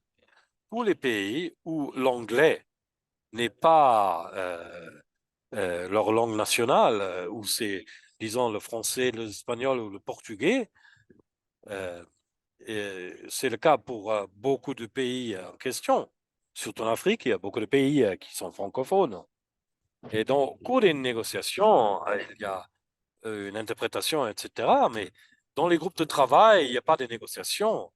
S2: pour les pays où l'anglais n'est pas leur langue nationale, où c'est, disons, le français, l'espagnol ou le portugais, euh, et c'est le cas pour beaucoup de pays en question. Surtout en Afrique, il y a beaucoup de pays qui sont francophones. Et donc, au cours des négociations, il y a une interprétation, etc. Mais dans les groupes de travail, il n'y a pas de négociations.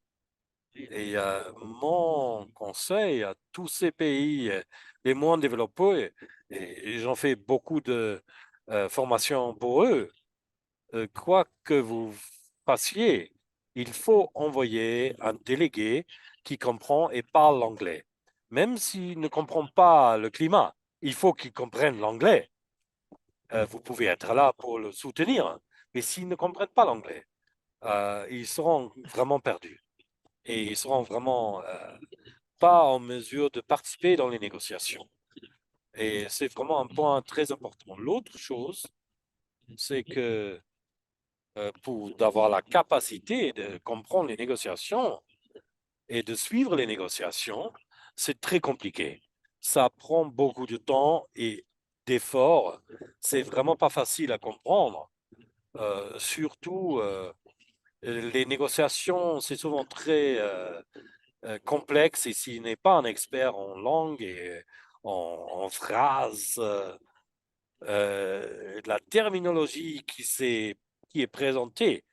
S2: Et mon conseil à tous ces pays les moins développés, et j'en fais beaucoup de formations pour eux, quoi que vous fassiez, il faut envoyer un délégué qui comprend et parle l'anglais. Même s'il ne comprend pas le climat, il faut qu'il comprenne l'anglais. Vous pouvez être là pour le soutenir, mais s'ils ne comprennent pas l'anglais, ils seront vraiment perdus et ils seront vraiment pas en mesure de participer dans les négociations. Et c'est vraiment un point très important. L'autre chose, c'est que pour avoir la capacité de comprendre les négociations et de suivre les négociations, c'est très compliqué. Ça prend beaucoup de temps et d'efforts. C'est vraiment pas facile à comprendre. Surtout, les négociations, c'est souvent très complexe et s'il n'est pas un expert en langue et en phrases, la terminologie qui est présentée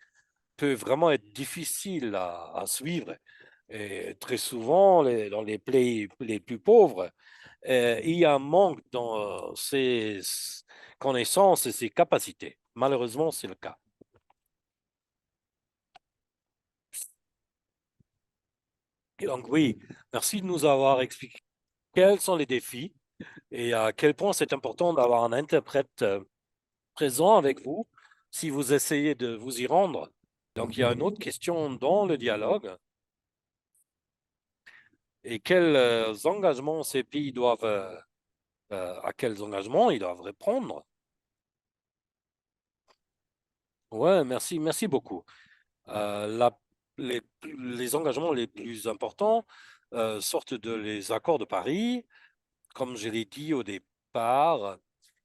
S2: peut vraiment être difficile à suivre. Et très souvent, dans les pays les plus pauvres, il y a un manque dans ces connaissances et ces capacités. Malheureusement, c'est le cas. Et donc oui, merci de nous avoir expliqué quels sont les défis et à quel point c'est important d'avoir un interprète présent avec vous si vous essayez de vous y rendre. Donc il y a une autre question dans le dialogue et quels engagements ces pays doivent, à quels engagements ils doivent répondre. Ouais, merci, merci beaucoup. La- les engagements les plus importants sortent de les accords de Paris. Comme je l'ai dit au départ,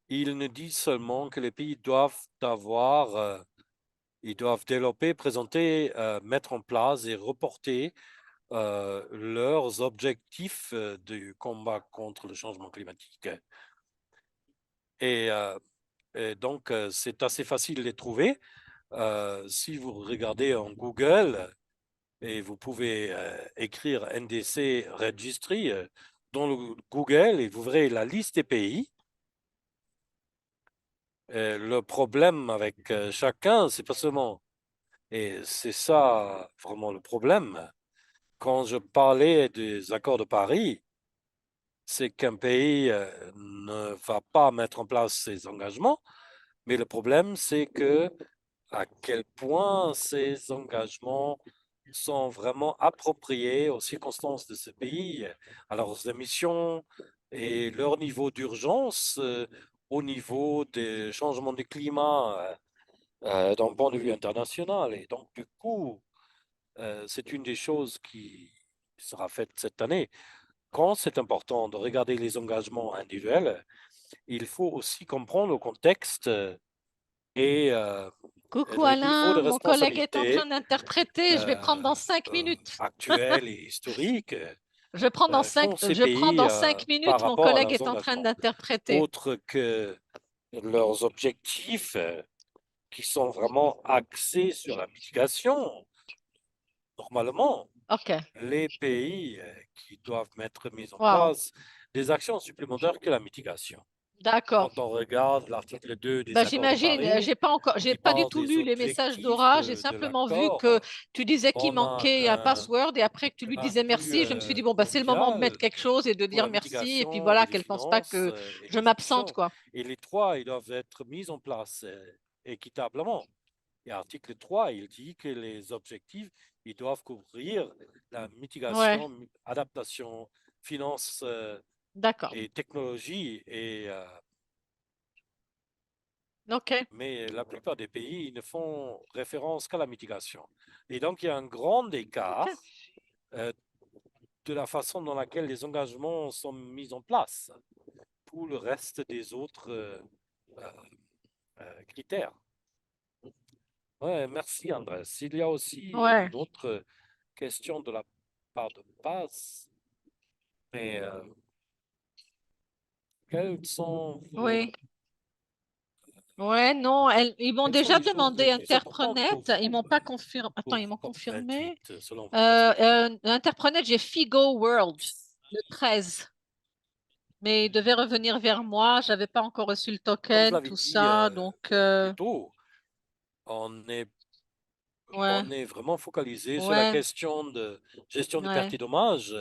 S2: ils ne disent seulement que les pays doivent avoir, ils doivent développer, présenter, mettre en place et reporter leurs objectifs du combat contre le changement climatique. Et, euh, et donc, c'est assez facile de les trouver. Si vous regardez en Google et vous pouvez écrire NDC Registry dans le Google et vous verrez la liste des pays. Le problème avec chacun, c'est pas seulement, et c'est ça vraiment le problème. Quand je parlais des accords de Paris, c'est qu'un pays ne va pas mettre en place ses engagements, mais le problème, c'est que à quel point ces engagements sont vraiment appropriés aux circonstances de ce pays, à leurs émissions et leur niveau d'urgence au niveau des changements de climat d'un point de vue international. Et donc, du coup, c'est une des choses qui sera faite cette année. Quand c'est important de regarder les engagements individuels, il faut aussi comprendre le contexte et
S1: Coucou
S2: le niveau de
S1: Alain, mon collègue est en train
S2: responsabilité
S1: d'interpréter. Je vais prendre dans 5 minutes.
S2: actuel et historique qu'ont ces
S1: Je prends
S2: pays
S1: dans cinq
S2: par
S1: minutes. Mon
S2: rapport à
S1: collègue
S2: leurs
S1: est en train
S2: engagements,
S1: d'interpréter.
S2: autres que leurs objectifs qui sont vraiment axés sur la mitigation. Normalement,
S1: Ok.
S2: les pays qui doivent mettre mis en
S1: Wow.
S2: place des actions supplémentaires que la mitigation.
S1: D'accord.
S2: Quand on regarde l'article 2 des
S1: Ben,
S2: accords de
S1: j'imagine,
S2: Paris,
S1: j'ai
S2: qui
S1: pas du
S2: parle
S1: tout
S2: des
S1: lu les messages
S2: objectifs
S1: d'Aura. J'ai
S2: de
S1: simplement vu que
S2: l'accord,
S1: tu disais qu'il
S2: on a
S1: manquait un password et après que tu lui
S2: un
S1: disais
S2: but
S1: merci, je me suis dit bon bah c'est le moment de mettre
S2: mondial
S1: quelque chose et de
S2: pour
S1: dire
S2: la
S1: merci et puis
S2: mitigation
S1: voilà
S2: des
S1: qu'elle pense pas
S2: finances
S1: que
S2: et
S1: je
S2: des
S1: m'absente
S2: émissions.
S1: quoi.
S2: Et les trois, ils doivent être mis en place équitablement. Et article 3, il dit que les objectifs, ils doivent couvrir la
S1: Ouais,
S2: mitigation, adaptation, finances
S1: d'accord.
S2: et technologie.
S1: Ok.
S2: Mais la plupart des pays ils ne font référence qu'à la mitigation. Et donc, il y a un grand
S1: Ok.
S2: écart euh, de la façon dans laquelle les engagements sont mis en place pour le reste des autres euh, critères. Ouais, merci Andrés. Il y a aussi
S1: Ouais.
S2: une autre question de la part de Paz, mais quelles sont
S1: Oui. Ouais, non, ils m'ont
S2: quelles sont
S1: déjà
S2: les choses les
S1: demandé
S2: plus importantes
S1: Interprenet.
S2: pour
S1: Ils
S2: vous
S1: m'ont pas confirmé. Attends, ils
S2: pour
S1: m'ont confirmé.
S2: COP28 selon votre perspective?
S1: Interprenet, j'ai Figo World le 13. Mais il devait revenir vers moi. J'avais pas encore reçu le
S2: Comme je
S1: token,
S2: l'avais
S1: tout
S2: dit
S1: ça. Donc,
S2: plus tôt, on est
S1: ouais,
S2: on est vraiment focalisé sur la
S1: ouais,
S2: question de gestion de pertes
S1: ouais.
S2: et dommages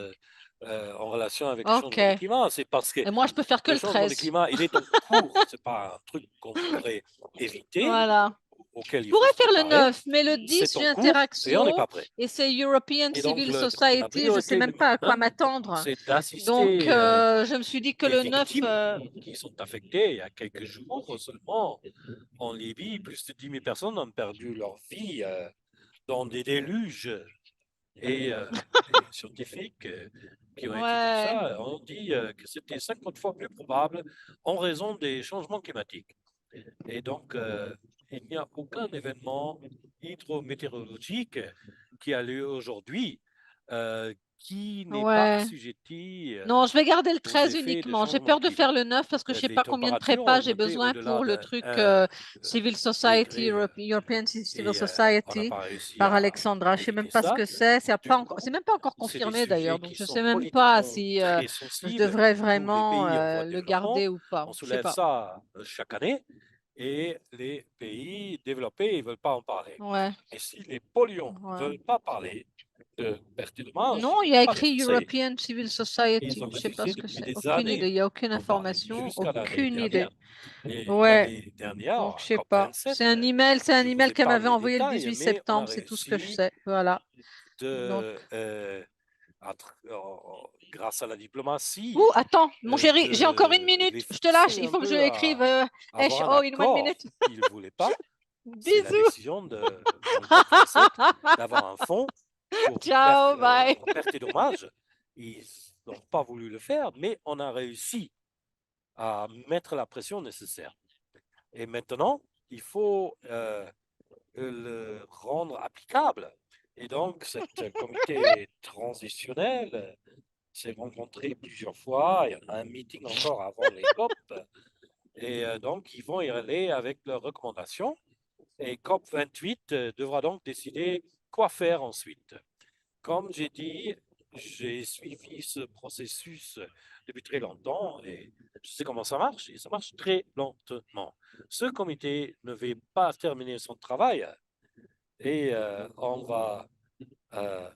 S2: en relation avec le
S1: Ok.
S2: changement du climat. C'est parce que
S1: Et moi, je peux faire que
S2: le
S1: le
S2: changement du
S1: 13.
S2: climat, il est en cours. C'est pas un truc qu'on voudrait éviter,
S1: Voilà.
S2: auquel
S1: Je
S2: il faut
S1: pourrais
S2: se
S1: faire le
S2: préparer.
S1: 9, mais le 10,
S2: C'est
S1: j'ai
S2: en cours et on n'est
S1: Interaxio
S2: pas prêt.
S1: et c'est European
S2: Et donc,
S1: Civil
S2: la
S1: Society. Je ne sais
S2: priorité
S1: même pas à quoi
S2: maintenant,
S1: m'attendre.
S2: c'est
S1: Donc,
S2: d'assister
S1: je me suis dit que
S2: les
S1: le 9,
S2: victimes qui sont affectées il y a quelques jours seulement en Libye. Plus de 10 000 personnes ont perdu leur vie dans des déluges et les scientifiques qui ont étudié
S1: ouais,
S2: ça ont dit que c'était 50 fois plus probable en raison des changements climatiques. Et donc, il n'y a aucun événement hydrométéorologique qui a lieu aujourd'hui qui n'est pas
S1: ouais.
S2: assujetti
S1: Non, je vais garder le
S2: aux
S1: 13
S2: effets de
S1: uniquement. J'ai
S2: changement de
S1: peur de faire
S2: climat.
S1: le 9 parce que je sais
S2: Les
S1: pas combien de
S2: températures ont
S1: prépa j'ai
S2: augmenté
S1: besoin
S2: au-delà
S1: pour le
S2: de
S1: truc
S2: 1
S1: Civil Society,
S2: degré
S1: European Civil
S2: et on n'a
S1: Society
S2: pas réussi
S1: par
S2: à
S1: Alexandra. Je sais même
S2: éviter
S1: pas ce
S2: ça.
S1: que c'est.
S2: Du
S1: C'est même pas encore
S2: c'est des
S1: confirmé d'ailleurs.
S2: sujets
S1: Donc
S2: qui
S1: je
S2: sont
S1: sais même pas
S2: politiquement
S1: si
S2: très
S1: je
S2: sensibles.
S1: devrais
S2: Tous les
S1: vraiment
S2: pays en voie de
S1: le
S2: développement,
S1: garder ou pas.
S2: on
S1: Je sais
S2: soulève
S1: pas.
S2: ça chaque année et les pays développés ne veulent pas en parler.
S1: Ouais,
S2: Et si les polluants ne
S1: ouais.
S2: veulent pas parler de perte de dommages,
S1: Non,
S2: ils
S1: il
S2: ne
S1: y a
S2: peuvent pas les
S1: écrit
S2: forcer.
S1: European Civil
S2: Ils
S1: Society.
S2: ont
S1: Je sais pas
S2: refusé
S1: ce que
S2: depuis
S1: c'est.
S2: des
S1: Aucune idée.
S2: années
S1: Il y a aucune
S2: d'en parler,
S1: information.
S2: jusqu'à l'année
S1: Aucune idée.
S2: dernière. Et
S1: Ouais.
S2: l'année dernière,
S1: Donc, je
S2: à
S1: sais pas.
S2: COP27,
S1: C'est un
S2: je vous
S1: email
S2: ai
S1: qu'elle
S2: parlé
S1: m'avait
S2: les
S1: envoyé le
S2: détails,
S1: 18
S2: mais on a
S1: septembre, c'est tout ce que je
S2: réussi
S1: sais. Voilà. Donc,
S2: de, grâce à la
S1: ouh,
S2: diplomatie,
S1: attends, mon chéri, j'ai encore une
S2: de les
S1: minute. Je te lâche.
S2: forcer
S1: Il
S2: un
S1: faut que je
S2: peu
S1: écrive
S2: à avoir un
S1: HO in one
S2: accord
S1: minute.
S2: qu'ils ne voulaient pas. C'est la
S1: Bisous.
S2: décision dans le COP27 d'avoir un fonds pour
S1: Ciao, bye.
S2: perte et dommages. Ils n'ont pas voulu le faire, mais on a réussi à mettre la pression nécessaire. Et maintenant, il faut le rendre applicable. Et donc, cette comité transitionnel s'est rencontré plusieurs fois. Il y en a un meeting encore avant les COP. Et donc, ils vont y aller avec leurs recommandations. Et COP28 devra donc décider quoi faire ensuite. Comme j'ai dit, j'ai suivi ce processus depuis très longtemps et je sais comment ça marche et ça marche très lentement. Ce comité ne va pas terminer son travail et on va euh,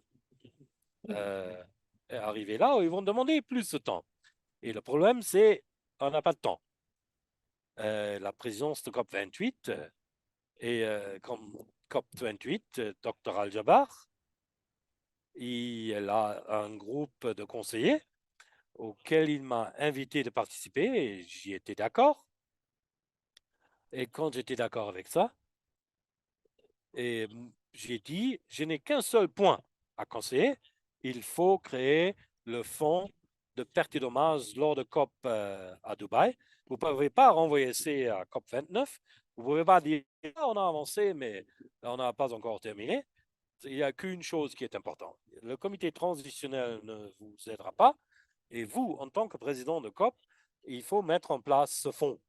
S2: euh, arriver là où ils vont demander plus de temps. Et le problème, c'est qu'on n'a pas de temps. La présidence de COP28 et comme COP28, Dr Al-Jabar, elle a un groupe de conseillers auquel il m'a invité de participer et j'y étais d'accord. Et quand j'étais d'accord avec ça, j'ai dit, je n'ai qu'un seul point à conseiller, il faut créer le fonds de pertes et dommages lors de COP à Dubaï. Vous ne pouvez pas renvoyer ça à COP 29. Vous ne pouvez pas dire, ah, on a avancé, mais on n'a pas encore terminé. Il n'y a qu'une chose qui est importante. Le comité transitionnel ne vous aidera pas. Et vous, en tant que président de COP, il faut mettre en place ce fonds.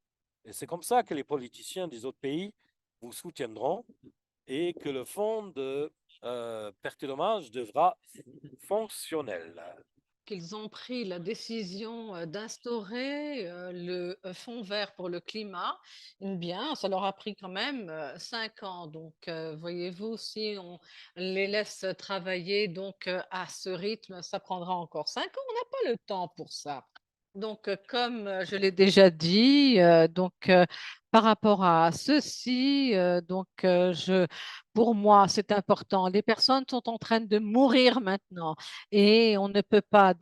S2: Et c'est comme ça que les politiciens des autres pays vous soutiendront et que le fonds de perte et dommage devra fonctionnel.
S1: Qu'ils ont pris la décision d'instaurer le fonds vert pour le climat, eh bien, ça leur a pris quand même 5 ans. Donc, voyez-vous, si on les laisse travailler donc à ce rythme, ça prendra encore 5 ans. On n'a pas le temps pour ça. Donc, comme je l'ai déjà dit, par rapport à ceci, pour moi, c'est important. Les personnes sont en train de mourir maintenant. Et on ne peut pas,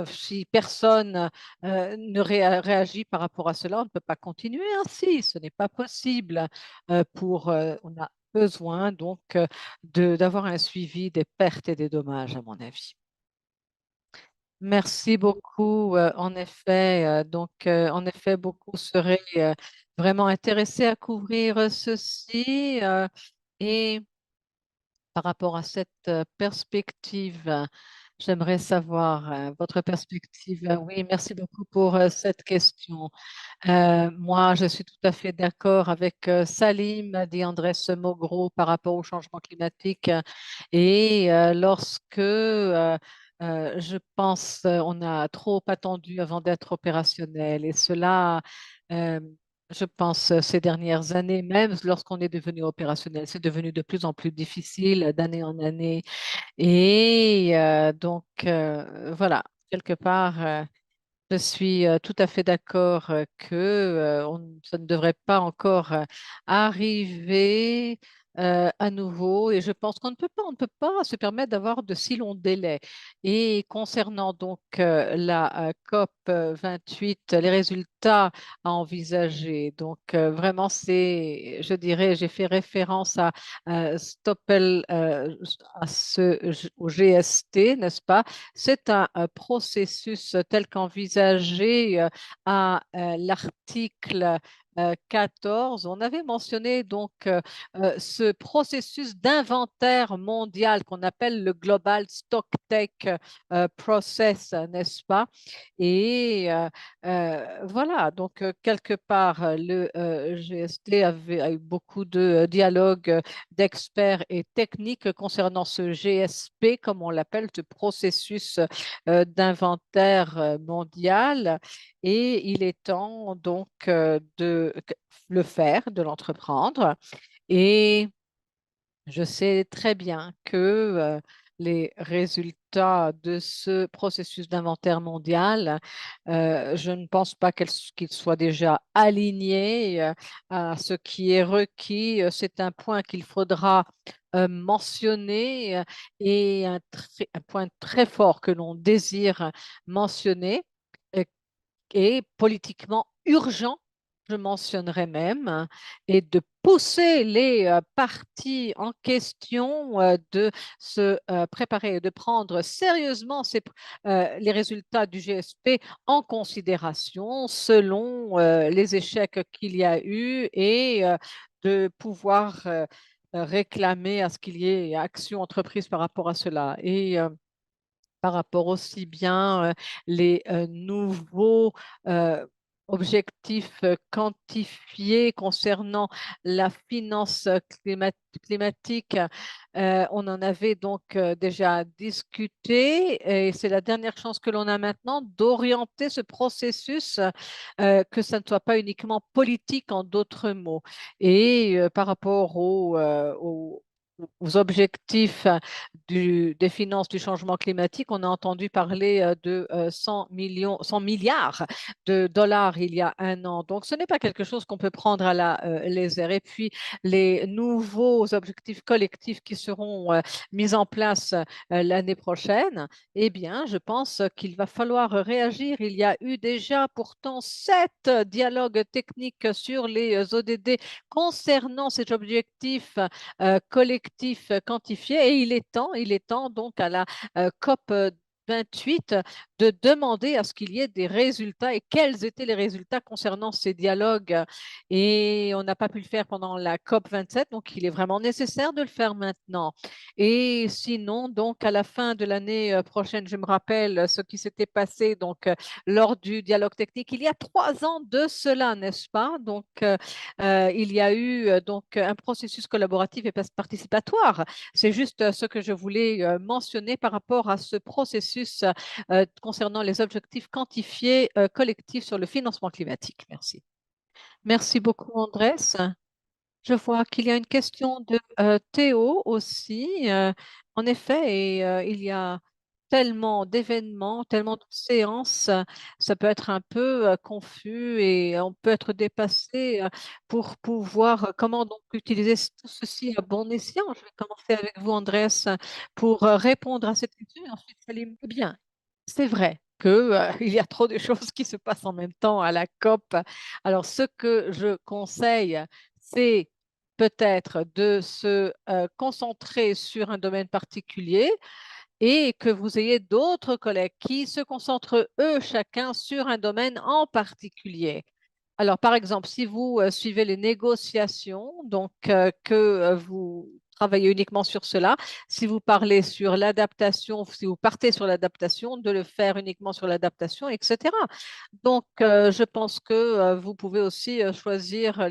S1: si personne ne réagit par rapport à cela, on ne peut pas continuer ainsi. Ce n'est pas possible. On a besoin d'avoir un suivi des pertes et des dommages, à mon avis. Merci beaucoup. En effet, beaucoup seraient vraiment intéressés à couvrir ceci. Et par rapport à cette perspective, j'aimerais savoir votre perspective. Oui, merci beaucoup pour cette question. Moi, je suis tout à fait d'accord avec Salim, dit Andrés Mogro, par rapport au changement climatique. Lorsque je pense on a trop attendu avant d'être opérationnel, et cela, euh, je pense, ces dernières années, même lorsqu'on est devenu opérationnel, c'est devenu de plus en plus difficile d'année en année. Voilà, quelque part. Je suis tout à fait d'accord que ça ne devrait pas encore arriver à nouveau, et je pense on ne peut pas se permettre d'avoir de si longs délais. Et concernant la COP 28, les résultats à envisager, vraiment je dirais, j'ai fait référence à Stoppel, au GST, n'est-ce pas? C'est un processus tel qu'envisagé à l'article 14. On avait mentionné ce processus d'inventaire mondial qu'on appelle le Global Stocktake Process, n'est-ce pas? Voilà, quelque part, le GST a eu beaucoup de dialogues d'experts et techniques concernant ce GSP, comme on l'appelle, ce processus d'inventaire mondial. Et il est temps de le faire, de l'entreprendre. Et je sais très bien que les résultats de ce processus d'inventaire mondial, je ne pense pas qu'ils soient déjà alignés à ce qui est requis. C'est un point qu'il faudra mentionner et un point très fort que l'on désire mentionner euh, et politiquement urgent, je mentionnerais même, et de pousser les partis en question de se préparer et de prendre sérieusement les résultats du GSP en considération selon les échecs qu'il y a eu, et de pouvoir réclamer à ce qu'il y ait action entreprise par rapport à cela. Et par rapport aussi bien les nouveaux euh, objectifs quantifiés concernant la finance climatique. On en avait déjà discuté, et c'est la dernière chance que l'on a maintenant d'orienter ce processus, que ça ne soit pas uniquement politique, en d'autres mots. Et par rapport aux objectifs des finances du changement climatique, on a entendu parler de 100 millions, 100 milliards de dollars il y a un an. Donc, ce n'est pas quelque chose qu'on peut prendre à la légère. Et puis, les nouveaux objectifs collectifs qui seront mis en place l'année prochaine, eh bien, je pense qu'il va falloir réagir. Il y a eu déjà pourtant 7 dialogues techniques sur les ODD concernant ces objectifs collectif quantifié. Et il est temps donc à la COP 28 de demander à ce qu'il y ait des résultats et quels étaient les résultats concernant ces dialogues. Et on n'a pas pu le faire pendant la COP 27, donc il est vraiment nécessaire de le faire maintenant. Et sinon, donc à la fin de l'année prochaine, je me rappelle ce qui s'était passé donc lors du dialogue technique il y a 3 ans de cela, n'est-ce pas? Donc il y a eu donc un processus collaboratif et participatoire. C'est juste ce que je voulais mentionner par rapport à ce processus concernant les objectifs quantifiés collectifs sur le financement climatique. Merci. Merci beaucoup, Andrés. Je vois qu'il y a une question de Théo aussi. En effet, et il y a tellement d'événements, tellement de séances, ça peut être un peu confus et on peut être dépassé pour pouvoir comment donc utiliser tout ceci à bon escient. Je vais commencer avec vous, Andrés, pour répondre à cette question et ensuite Salim. Eh bien, c'est vrai que, il y a trop de choses qui se passent en même temps à la COP. Alors, ce que je conseille, c'est peut-être de se concentrer sur un domaine particulier et que vous ayez d'autres collègues qui se concentrent, eux, chacun, sur un domaine en particulier. Alors, par exemple, si vous suivez les négociations, donc que vous travaillez uniquement sur cela, si vous parlez sur l'adaptation, si vous partez sur l'adaptation, de le faire uniquement sur l'adaptation, etc. Donc, je pense que vous pouvez aussi choisir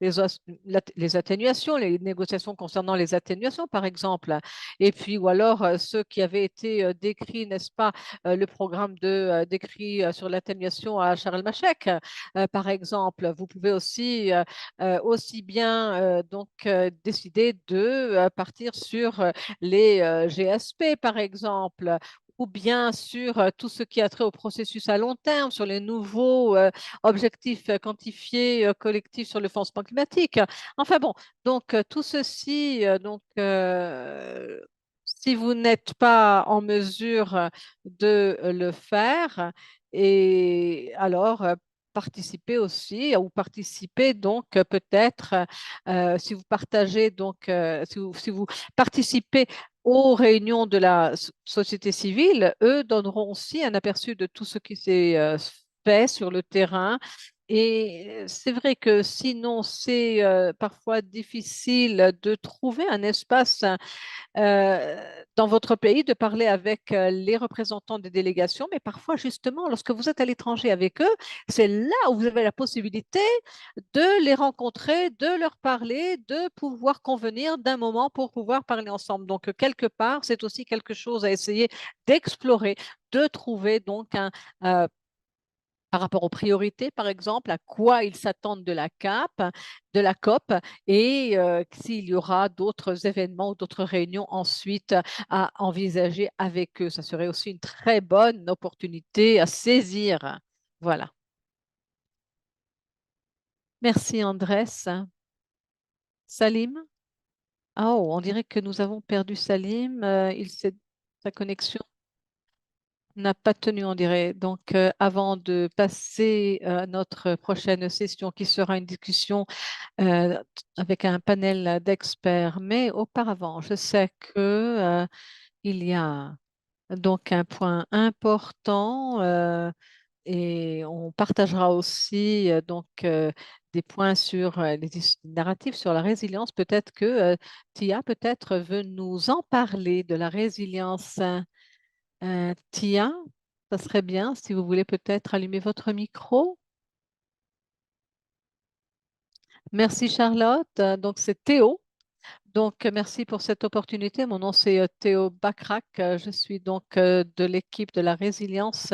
S1: les atténuations, les négociations concernant les atténuations, par exemple. Et puis, ou alors, ceux qui avaient été décrits, n'est-ce pas, le programme décrit sur l'atténuation à Charles Machek, par exemple. Vous pouvez aussi, aussi bien donc, décider de partir sur les GSP, par exemple, ou bien sur tout ce qui a trait au processus à long terme, sur les nouveaux objectifs quantifiés collectifs sur le financement climatique. Enfin bon, donc tout ceci, si vous n'êtes pas en mesure de le faire, et alors participer aussi, ou participer donc peut-être, si vous partagez donc, si vous participez aux réunions de la société civile, eux donneront aussi un aperçu de tout ce qui s'est fait sur le terrain. Et c'est vrai que sinon, c'est parfois difficile de trouver un espace dans votre pays, de parler avec les représentants des délégations, mais parfois, justement, lorsque vous êtes à l'étranger avec eux, c'est là où vous avez la possibilité de les rencontrer, de leur parler, de pouvoir convenir d'un moment pour pouvoir parler ensemble. Donc, quelque part, c'est aussi quelque chose à essayer d'explorer, de trouver donc euh, par rapport aux priorités, par exemple, à quoi ils s'attendent de la COP, et s'il y aura d'autres événements ou d'autres réunions ensuite à envisager avec eux. Ça serait aussi une très bonne opportunité à saisir. Voilà. Merci, Andrés. Salim? Oh, on dirait que nous avons perdu Salim. Sa connexion n'a pas tenu, on dirait. Donc, avant de passer à notre prochaine session, qui sera une discussion euh, avec un panel d'experts, mais auparavant, je sais que il y a donc un point important et on partagera aussi des points sur les narratifs sur la résilience. Peut-être que Tia peut-être veut nous en parler de la résilience. Tia, ça serait bien si vous voulez peut-être allumer votre micro. Merci Charlotte. Donc c'est Théo. Donc merci pour cette opportunité. Mon nom c'est Théo Bacrac. Je suis donc de l'équipe de la résilience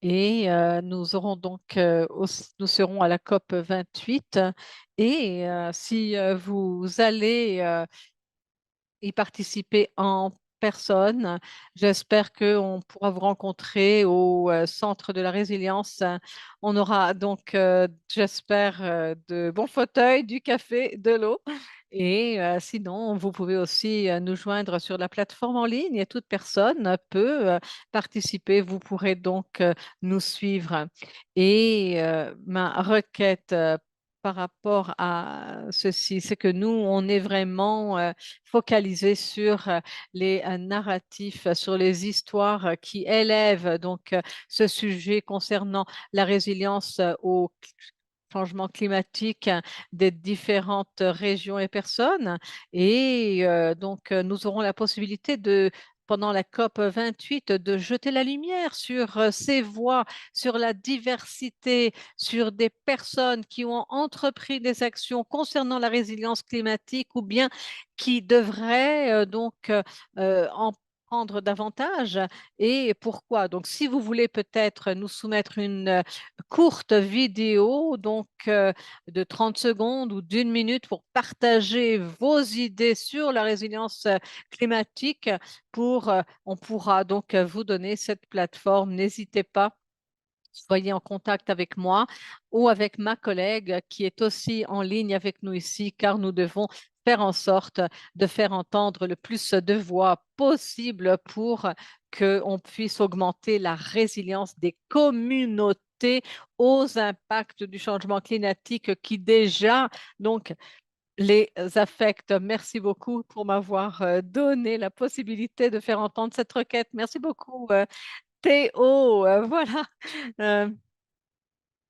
S1: et nous aurons donc nous serons à la COP 28. Et si vous allez y participer en personne. J'espère qu'on pourra vous rencontrer au Centre de la résilience. On aura donc, j'espère, de bons fauteuils, du café, de l'eau. Et sinon, vous pouvez aussi nous joindre sur la plateforme en ligne et toute personne peut participer. Vous pourrez donc nous suivre. Et ma requête par rapport à ceci, c'est que nous, on est vraiment focalisé sur les narratifs, sur les histoires qui élèvent donc ce sujet concernant la résilience au changement climatique des différentes régions et personnes. Et donc, nous aurons la possibilité de pendant la COP 28, de jeter la lumière sur ces voies, sur la diversité, sur des personnes qui ont entrepris des actions concernant la résilience climatique ou bien qui devraient en prendre davantage et pourquoi. Donc, si vous voulez peut-être nous soumettre une courte vidéo, de 30 secondes ou d'une minute pour partager vos idées sur la résilience climatique, on pourra donc vous donner cette plateforme. N'hésitez pas. Soyez en contact avec moi ou avec ma collègue qui est aussi en ligne avec nous ici, car nous devons faire en sorte de faire entendre le plus de voix possible pour qu'on puisse augmenter la résilience des communautés aux impacts du changement climatique qui déjà donc les affectent. Merci beaucoup pour m'avoir donné la possibilité de faire entendre cette requête. Merci beaucoup, Théo. Voilà. Euh,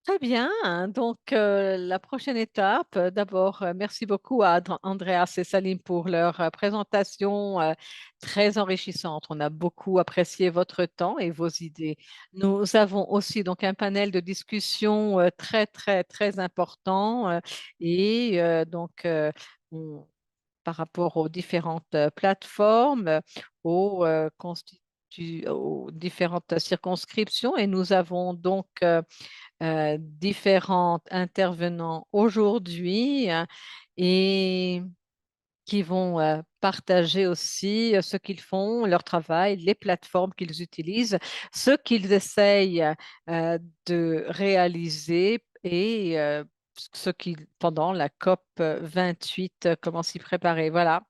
S1: Très bien. Donc, la prochaine étape, d'abord, merci beaucoup à Andreas et Salim pour leur présentation très enrichissante. On a beaucoup apprécié votre temps et vos idées. Nous avons aussi donc un panel de discussion très, très, très important et par rapport aux différentes plateformes, aux différentes circonscriptions et nous avons donc différents intervenants aujourd'hui et qui vont partager aussi ce qu'ils font, leur travail, les plateformes qu'ils utilisent, ce qu'ils essayent de réaliser et ce qui, pendant la COP 28, comment s'y préparer. Voilà.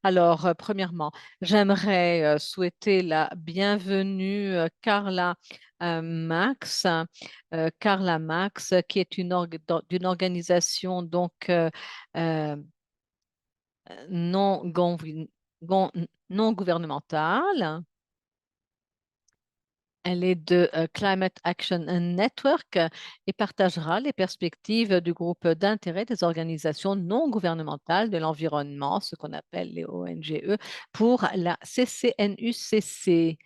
S1: Alors, premièrement, j'aimerais souhaiter la bienvenue Carla Max. Carla Max, qui est d'une organisation euh, non, gon- non gouvernementale. Elle est de Climate Action Network et partagera les perspectives du groupe d'intérêt des organisations non gouvernementales de l'environnement, ce qu'on appelle les ONGE, pour la CCNUCC.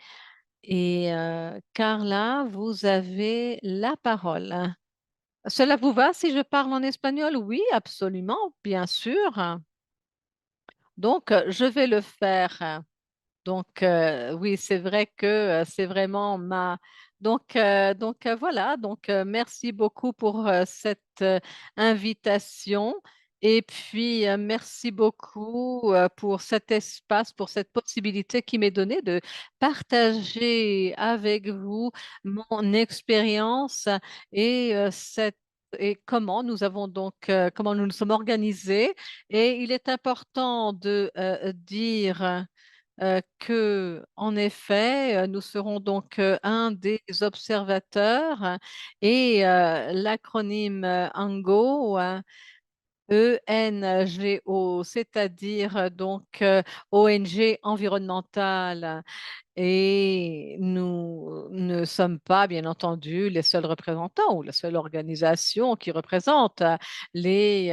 S1: Et Carla, vous avez la parole. Cela vous va si je parle en espagnol? Oui, absolument, bien sûr. Donc, je vais le faire. Donc, oui, c'est vrai que c'est vraiment ma... voilà, merci beaucoup pour cette invitation. Et puis, merci beaucoup pour cet espace, pour cette possibilité qui m'est donnée de partager avec vous mon expérience et et comment nous avons comment nous nous sommes organisés. Et il est important de dire en effet, nous serons donc un des observateurs et l'acronyme ANGO, ENGO, c'est-à-dire ONG environnementale. Et nous ne sommes pas, bien entendu, les seuls représentants ou la seule organisation qui représente les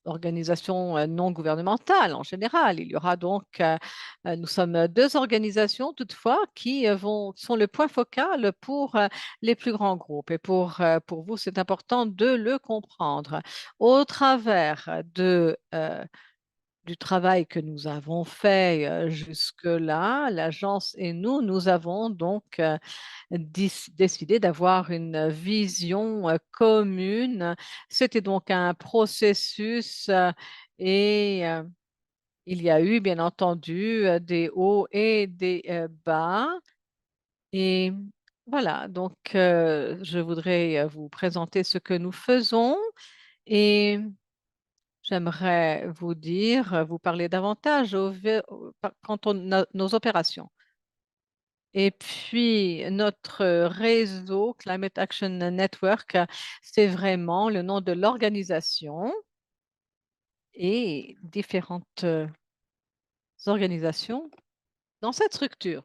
S1: organisations non gouvernementales en général. Il y aura nous sommes deux organisations toutefois qui sont le point focal pour les plus grands groupes. Et pour vous, c'est important de le comprendre. Au travers du travail que nous avons fait jusque-là, l'agence et nous avons donc décidé d'avoir une vision commune. C'était donc un processus et Il y a eu, bien entendu, des hauts et des bas. Et voilà, donc je voudrais vous présenter ce que nous faisons et j'aimerais vous dire, vous parler davantage quant à nos opérations. Et puis, notre réseau Climate Action Network, c'est vraiment le nom de l'organisation et différentes organisations dans cette structure.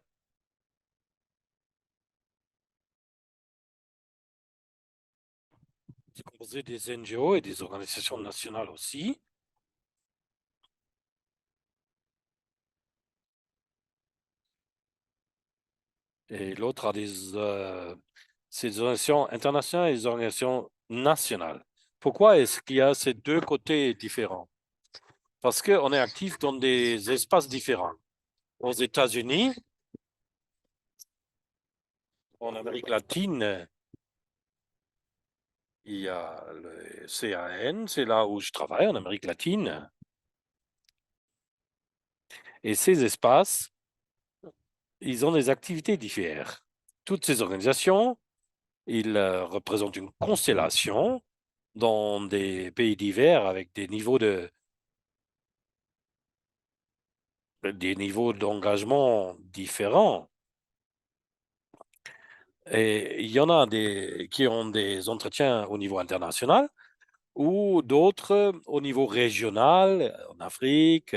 S2: C'est composé des NGO et des organisations nationales aussi. Et l'autre a ces organisations internationales et des organisations nationales. Pourquoi est-ce qu'il y a ces deux côtés différents? Parce qu'on est actif dans des espaces différents. Aux États-Unis, en Amérique latine, il y a le CAN, c'est là où je travaille, en Amérique latine. Et ces espaces, ils ont des activités différentes. Toutes ces organisations, ils représentent une constellation dans des pays divers avec des niveaux d'engagement différents. Et il y en a qui ont des entretiens au niveau international ou d'autres au niveau régional, en Afrique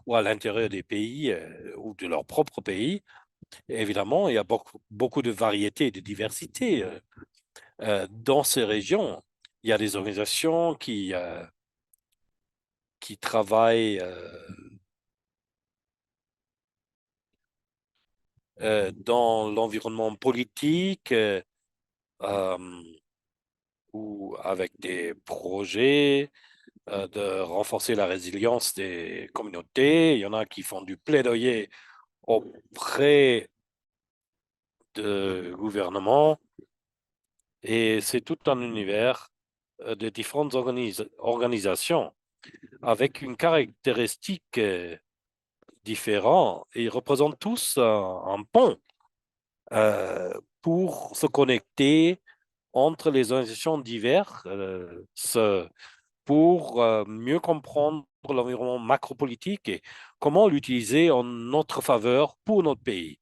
S2: ou à l'intérieur des pays ou de leur propre pays. Et évidemment, il y a beaucoup de variété et de diversité dans ces régions. Il y a des organisations qui travaillent dans l'environnement politique euh, ou avec des projets de renforcer la résilience des communautés. Il y en a qui font du plaidoyer auprès de gouvernements et c'est tout un univers de différentes organisations avec une caractéristique différente et ils représentent tous un pont euh, pour se connecter entre les organisations diverses, pour mieux comprendre l'environnement macropolitique et comment l'utiliser en notre faveur pour notre pays.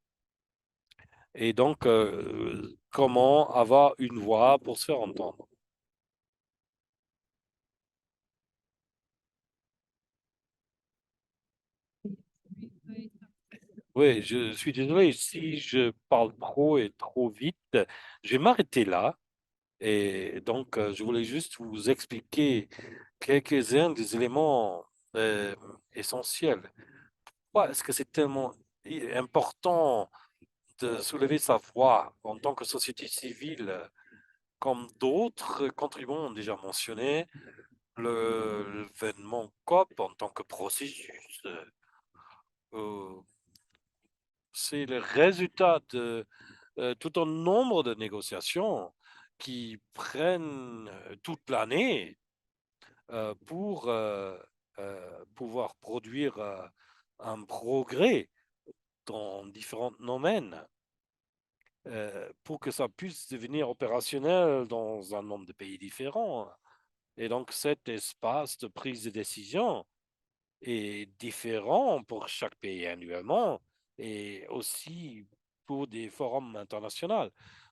S2: Et donc, comment avoir une voix pour se faire entendre. Oui, je suis désolé si je parle trop et trop vite. Je vais m'arrêter là. Et donc, je voulais juste vous expliquer quelques-uns des éléments essentiels. Pourquoi est-ce que c'est tellement important de soulever sa voix en tant que société civile, comme d'autres contributants ont déjà mentionné, l'événement COP en tant que processus, euh, c'est le résultat de tout un nombre de négociations qui prennent toute l'année pour pouvoir produire un progrès dans différents domaines. Pour que ça puisse devenir opérationnel dans un nombre de pays différents. Et donc, cet espace de prise de décision est différent pour chaque pays individuellement et aussi pour des forums internationaux.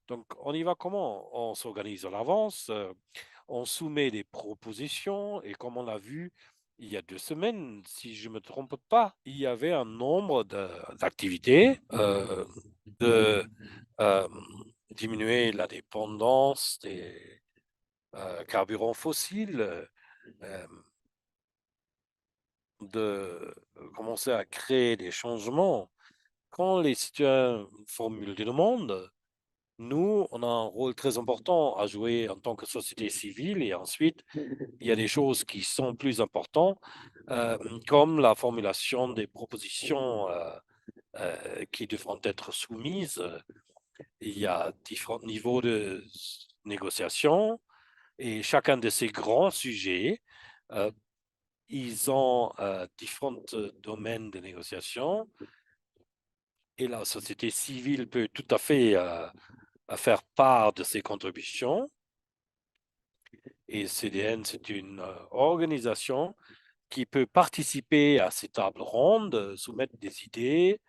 S2: Donc, on y va comment? On s'organise à l'avance, on soumet des propositions et comme on l'a vu il y a 2 semaines, si je ne me trompe pas, il y avait un nombre d'activités de euh, diminuer la dépendance des carburants fossiles, euh, de commencer à créer des changements. Quand les citoyens formulent des demandes, nous, on a un rôle très important à jouer en tant que société civile et ensuite, il y a des choses qui sont plus importantes, euh, comme la formulation des propositions qui devront être soumises. Il y a différents niveaux de négociation et chacun de ces grands sujets euh, ils ont différents domaines de négociation et la société civile peut tout à fait faire part de ses contributions. Et CDN, c'est une organisation qui peut participer à ces tables rondes, soumettre des idées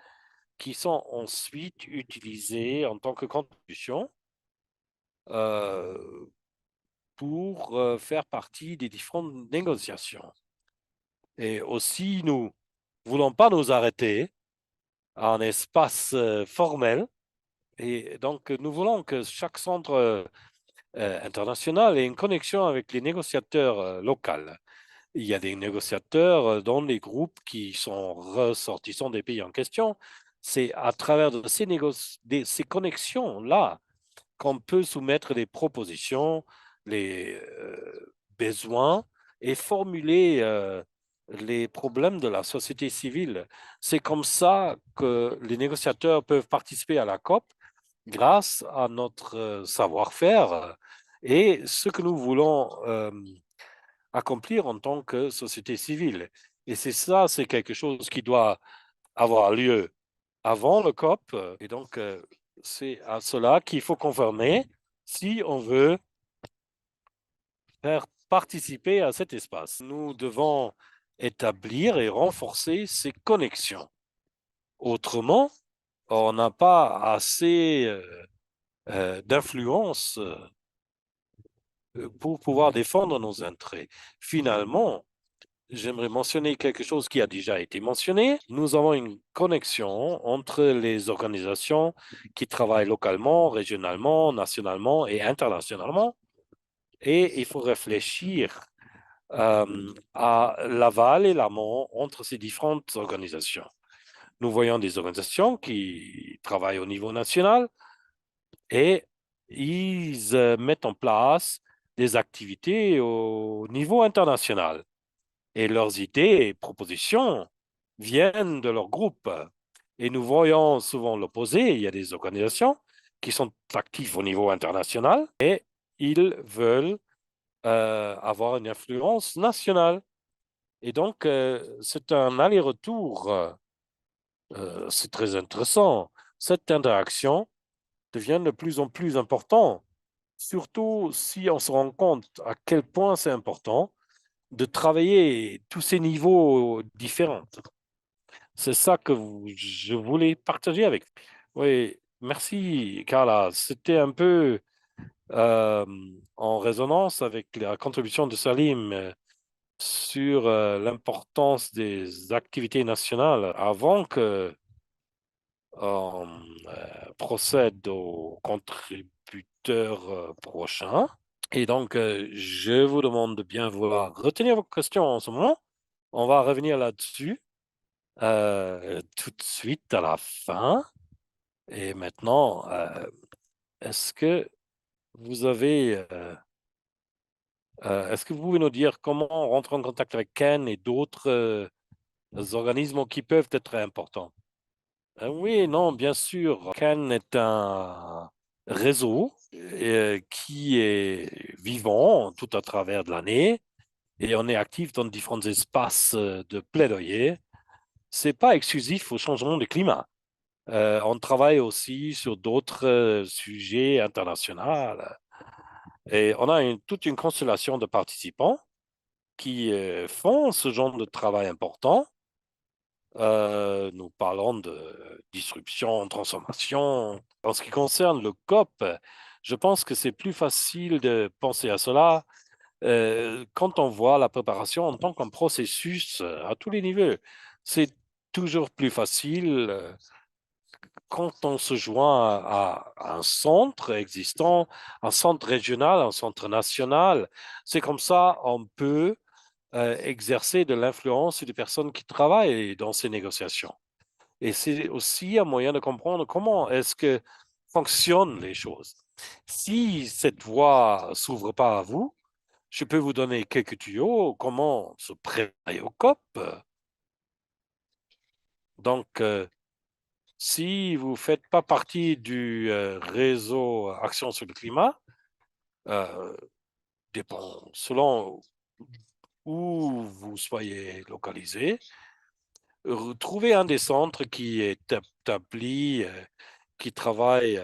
S2: qui sont ensuite utilisées en tant que contribution euh, pour faire partie des différentes négociations. Et aussi, nous ne voulons pas nous arrêter à un espace formel. Et donc, nous voulons que chaque centre international ait une connexion avec les négociateurs locaux. Il y a des négociateurs dans les groupes qui sont ressortissants des pays en question. C'est à travers de ces connexions-là qu'on peut soumettre des propositions, les besoins et formuler les problèmes de la société civile. C'est comme ça que les négociateurs peuvent participer à la COP grâce à notre savoir-faire et ce que nous voulons accomplir en tant que société civile. Et c'est ça, c'est quelque chose qui doit avoir lieu avant le COP. Et donc, c'est à cela qu'il faut conformer si on veut faire participer à cet espace. Nous devons établir et renforcer ces connexions. Autrement, on n'a pas assez d'influence pour pouvoir défendre nos intérêts. Finalement, j'aimerais mentionner quelque chose qui a déjà été mentionné. Nous avons une connexion entre les organisations qui travaillent localement, régionalement, nationalement et internationalement. Et il faut réfléchir à l'aval et l'amont entre ces différentes organisations. Nous voyons des organisations qui travaillent au niveau national et ils mettent en place des activités au niveau international. Et leurs idées et propositions viennent de leur groupe. Et nous voyons souvent l'opposé. Il y a des organisations qui sont actives au niveau international et ils veulent avoir une influence nationale. Et donc, c'est un aller-retour. C'est très intéressant. Cette interaction devient de plus en plus importante, surtout si on se rend compte à quel point c'est important de travailler tous ces niveaux différents. C'est ça que je voulais partager avec vous. Oui, merci, Carla. C'était un peu euh, en résonance avec la contribution de Salim sur l'importance des activités nationales avant que on procède aux contributeurs prochains. Et donc, je vous demande de bien vouloir retenir vos questions en ce moment. On va revenir là-dessus tout de suite à la fin. Et maintenant, est-ce que vous avez, est-ce que vous pouvez nous dire comment on rentre en contact avec Ken et d'autres organismes qui peuvent être importants? Oui, non, bien sûr. Ken est un réseau qui est vivant tout à travers de l'année et on est actif dans différents espaces de plaidoyer. C'est pas exclusif au changement du climat. On travaille aussi sur d'autres sujets internationaux et on a toute une constellation de participants qui font ce genre de travail important. Nous parlons de disruption, transformation. En ce qui concerne le COP, je pense que c'est plus facile de penser à cela quand on voit la préparation en tant qu'un processus à tous les niveaux. C'est toujours plus facile quand on se joint à un centre existant, un centre régional, un centre national. C'est comme ça on peut exercer de l'influence sur les personnes qui travaillent dans ces négociations. Et c'est aussi un moyen de comprendre comment est-ce que fonctionnent les choses. Si cette voie s'ouvre pas à vous, je peux vous donner quelques tuyaux, comment se préparer au COP. Donc, si vous ne faites pas partie du réseau Action sur le climat, euh, selon où vous soyez localisé, trouver un des centres qui est établi, qui travaille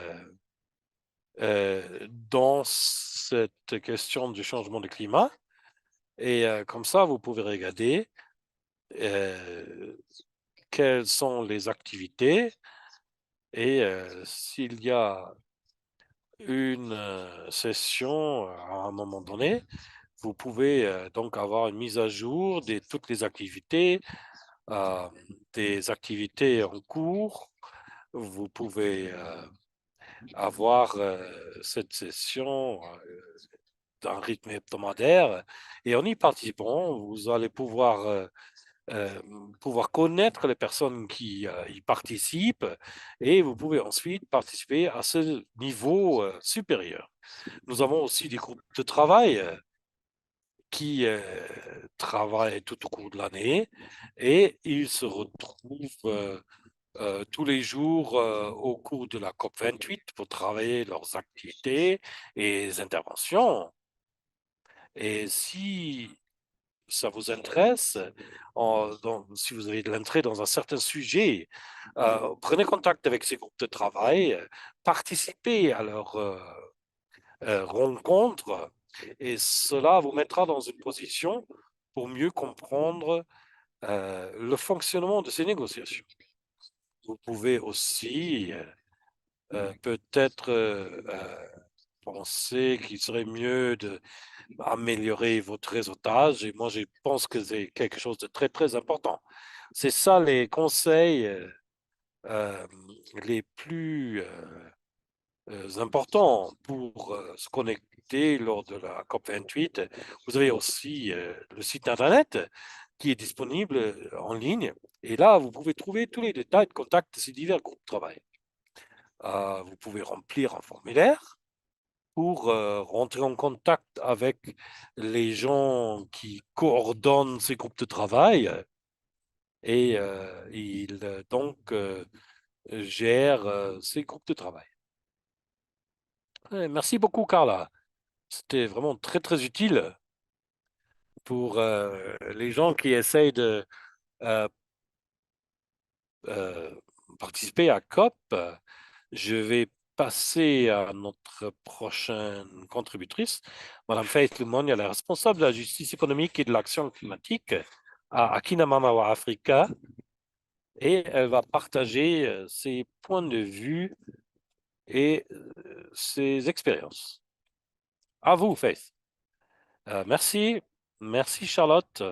S2: dans cette question du changement de climat. Et comme ça, vous pouvez regarder euh, quelles sont les activités et s'il y a une session à un moment donné, vous pouvez donc avoir une mise à jour de toutes les activités, euh, des activités en cours. Vous pouvez avoir cette session d'un rythme hebdomadaire et en y participant, vous allez euh, pouvoir connaître les personnes qui y participent et vous pouvez ensuite participer à ce niveau supérieur. Nous avons aussi des groupes de travail qui travaillent tout au cours de l'année et ils se retrouvent tous les jours au cours de la COP28 pour travailler leurs activités et interventions. Et si ça vous intéresse, si vous avez de l'intérêt dans un certain sujet, prenez contact avec ces groupes de travail, participez à leurs rencontres et cela vous mettra dans une position pour mieux comprendre le fonctionnement de ces négociations. Vous pouvez aussi peut-être penser qu'il serait mieux d'améliorer votre réseautage et moi je pense que c'est quelque chose de très très important. C'est ça les conseils euh, les plus importants pour se connecter lors de la COP28. Vous avez aussi le site internet qui est disponible en ligne et là vous pouvez trouver tous les détails de contact de ces divers groupes de travail. Vous pouvez remplir un formulaire pour rentrer en contact avec les gens qui coordonnent ces groupes de travail et ils donc gèrent ces groupes de travail. Merci beaucoup, Carla. C'était vraiment très, très utile pour les gens qui essayent de euh, euh, participer à COP. Je vais passer à notre prochaine contributrice, Madame Faith Lumon, elle est responsable de la justice économique et de l'action climatique à Akinamamawa Africa et elle va partager ses points de vue et ses expériences. À vous, Faith. Merci. Merci, Charlotte.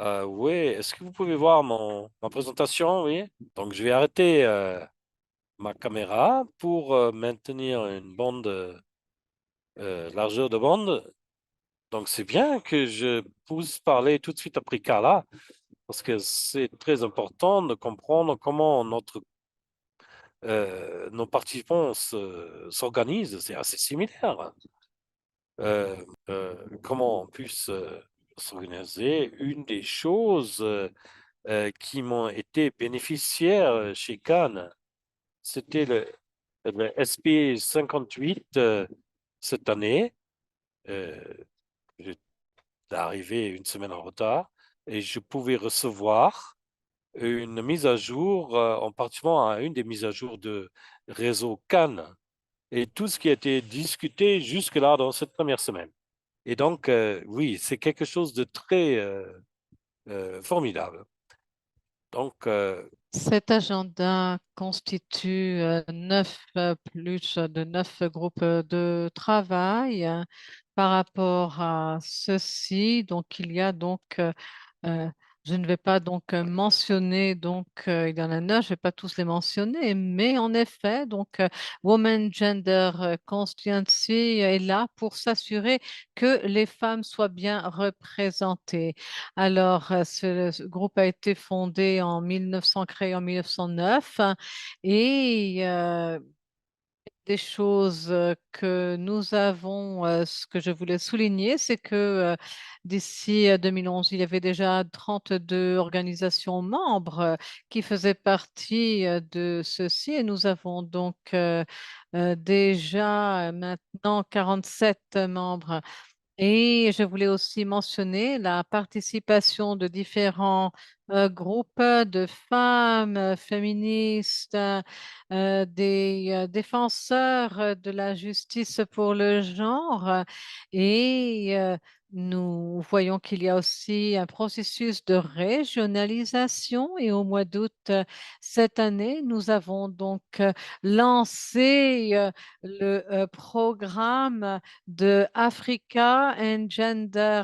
S2: Oui, est-ce que vous pouvez voir ma présentation? Oui. Donc, je vais arrêter ma caméra pour maintenir une bande, largeur de bande. Donc, c'est bien que je puisse parler tout de suite après Carla, parce que c'est très important de comprendre comment nos participants s'organisent. C'est assez similaire. Comment on puisse s'organiser. Une des choses qui m'ont été bénéficiaires chez Cannes, c'était le SP 58 cette année. Euh, J'étais arrivé une semaine en retard et je pouvais recevoir une mise à jour en participant à une des mises à jour de réseau Cannes et tout ce qui a été discuté jusque-là dans cette première semaine. Et donc, oui, c'est quelque chose de très formidable. Donc,
S1: Cet agenda constitue plus de 9 groupes de travail. Par rapport à ceci, donc il y a donc euh, je ne vais pas donc mentionner, donc il y en a 9, je ne vais pas tous les mentionner, mais en effet, donc Women Gender Constituency est là pour s'assurer que les femmes soient bien représentées. Alors, ce groupe a été fondé en 1900, créé en 1909, et des choses que nous avons, ce que je voulais souligner, c'est que d'ici 2011, il y avait déjà 32 organisations membres qui faisaient partie de ceci et nous avons donc déjà maintenant 47 membres. Et je voulais aussi mentionner la participation de différents groupes de femmes féministes, des défenseurs de la justice pour le genre. Et nous voyons qu'il y a aussi un processus de régionalisation. Et au mois d'août cette année, nous avons donc lancé le programme de Africa and Gender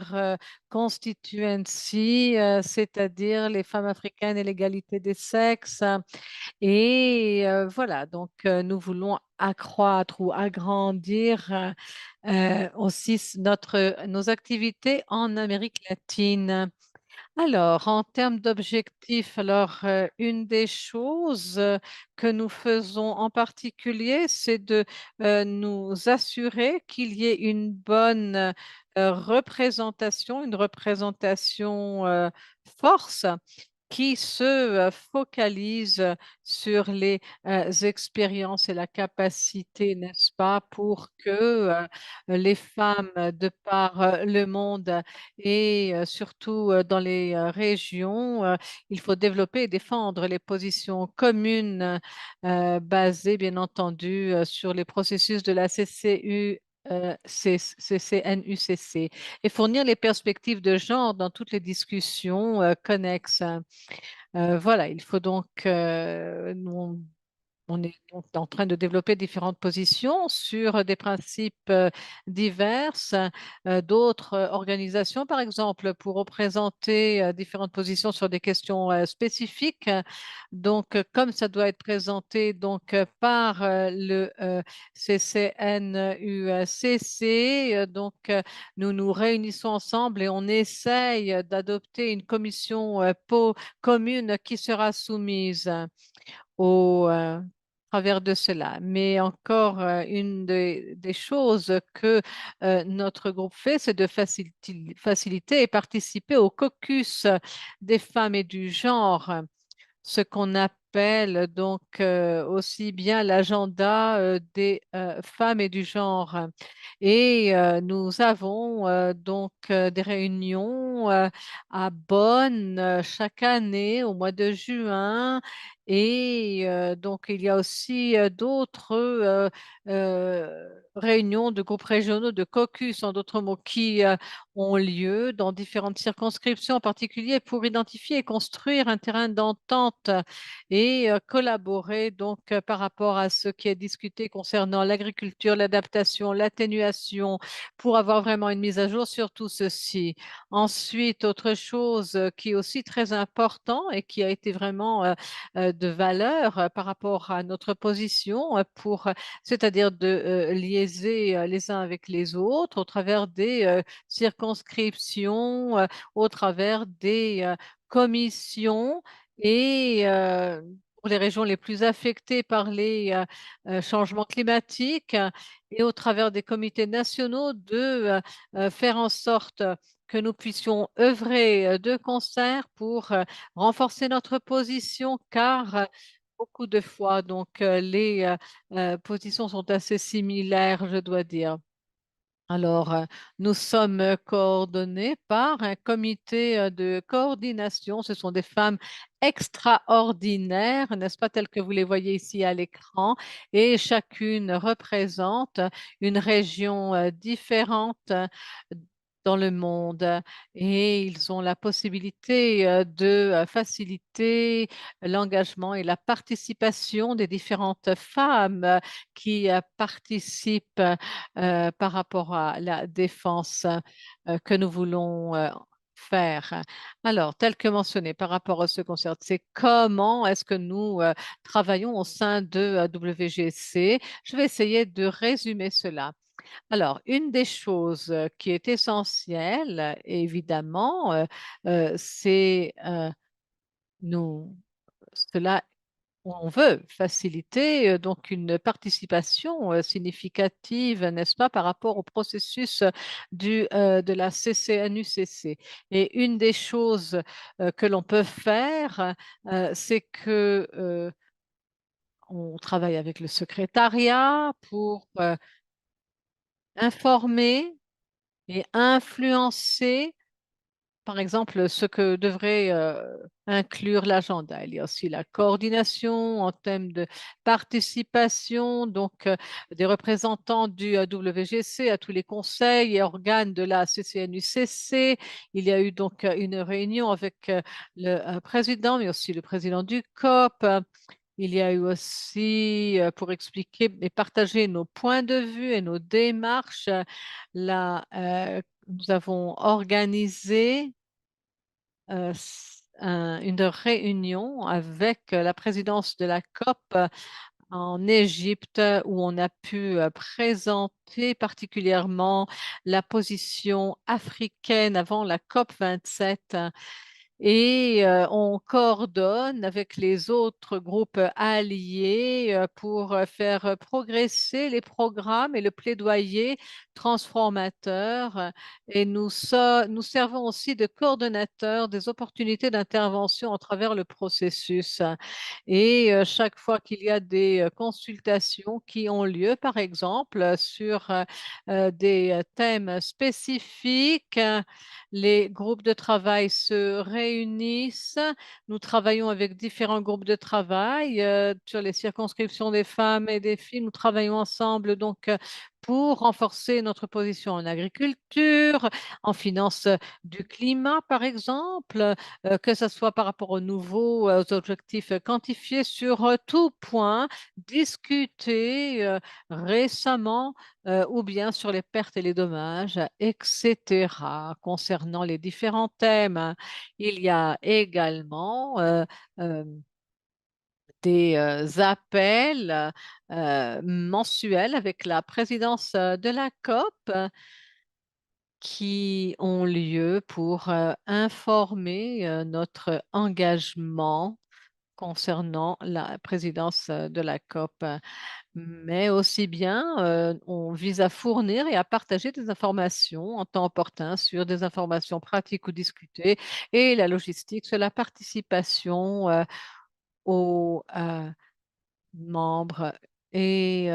S1: Constituency, c'est-à-dire les femmes africaines et l'égalité des sexes. Et voilà, donc nous voulons accroître ou agrandir aussi nos activités en Amérique latine. Alors, en termes d'objectifs, une des choses que nous faisons en particulier, c'est de nous assurer qu'il y ait une bonne représentation, une représentation force qui se focalise sur les expériences et la capacité, n'est-ce pas, pour que les femmes de par le monde et surtout dans les régions, il faut développer et défendre les positions communes basées, bien entendu, sur les processus de la CCU. CCNUCC et fournir les perspectives de genre dans toutes les discussions connexes. Voilà, il faut donc, on est donc en train de développer différentes positions sur des principes divers, d'autres organisations, par exemple, pour représenter différentes positions sur des questions spécifiques. Donc, comme ça doit être présenté donc par le CCNUCC, nous nous réunissons ensemble et on essaye d'adopter une commission commune qui sera soumise au travers de cela. Mais encore, une des choses que notre groupe fait, c'est de faciliter et participer au caucus des femmes et du genre, ce qu'on appelle donc aussi bien l'agenda des femmes et du genre. Et nous avons donc des réunions à Bonn chaque année au mois de juin. Et donc, il y a aussi d'autres réunions de groupes régionaux, de caucus, en d'autres mots, qui ont lieu dans différentes circonscriptions en particulier pour identifier et construire un terrain d'entente et collaborer donc par rapport à ce qui est discuté concernant l'agriculture, l'adaptation, l'atténuation, pour avoir vraiment une mise à jour sur tout ceci. Ensuite, autre chose qui est aussi très important et qui a été vraiment de valeur par rapport à notre position c'est-à-dire de liaiser les uns avec les autres au travers des circonscriptions, au travers des commissions et pour les régions les plus affectées par les changements climatiques et au travers des comités nationaux de faire en sorte que nous puissions œuvrer de concert pour renforcer notre position car beaucoup de fois, donc les positions sont assez similaires, je dois dire. Alors, nous sommes coordonnés par un comité de coordination. Ce sont des femmes extraordinaires, n'est-ce pas, telles que vous les voyez ici à l'écran, et chacune représente une région différente dans le monde. Et ils ont la possibilité de faciliter l'engagement et la participation des différentes femmes qui participent par rapport à la défense que nous voulons faire. Alors, tel que mentionné par rapport à ce concert, c'est comment est-ce que nous travaillons au sein de WGC. Je vais essayer de résumer cela. Alors, une des choses qui est essentielle, évidemment, c'est nous, cela on veut faciliter donc une participation significative, n'est-ce pas, par rapport au processus de la CCNUCC. Et une des choses que l'on peut faire, c'est que on travaille avec le secrétariat pour informer et influencer, par exemple, ce que devrait inclure l'agenda. Il y a aussi la coordination en termes de participation, donc des représentants du WGC à tous les conseils et organes de la CCNUCC. Il y a eu donc une réunion avec le président, mais aussi le président du COP. Il y a eu aussi, pour expliquer et partager nos points de vue et nos démarches, nous avons organisé une réunion avec la présidence de la COP en Égypte où on a pu présenter particulièrement la position africaine avant la COP 27 et on coordonne avec les autres groupes alliés pour faire progresser les programmes et le plaidoyer transformateur. Et nous servons aussi de coordonnateurs des opportunités d'intervention à travers le processus. Et chaque fois qu'il y a des consultations qui ont lieu, par exemple, sur des thèmes spécifiques, les groupes de travail se réunissent. Nous travaillons avec différents groupes de travail sur les circonscriptions des femmes et des filles. Nous travaillons ensemble donc pour renforcer notre position en agriculture, en finance du climat, par exemple, que ce soit par rapport aux nouveaux objectifs quantifiés sur tout point discutés récemment ou bien sur les pertes et les dommages, etc. Concernant les différents thèmes, il y a également euh, des appels mensuels avec la présidence de la COP qui ont lieu pour informer notre engagement concernant la présidence de la COP. Mais aussi bien, on vise à fournir et à partager des informations en temps opportun sur des informations pratiques ou discutées et la logistique sur la participation aux membres. Et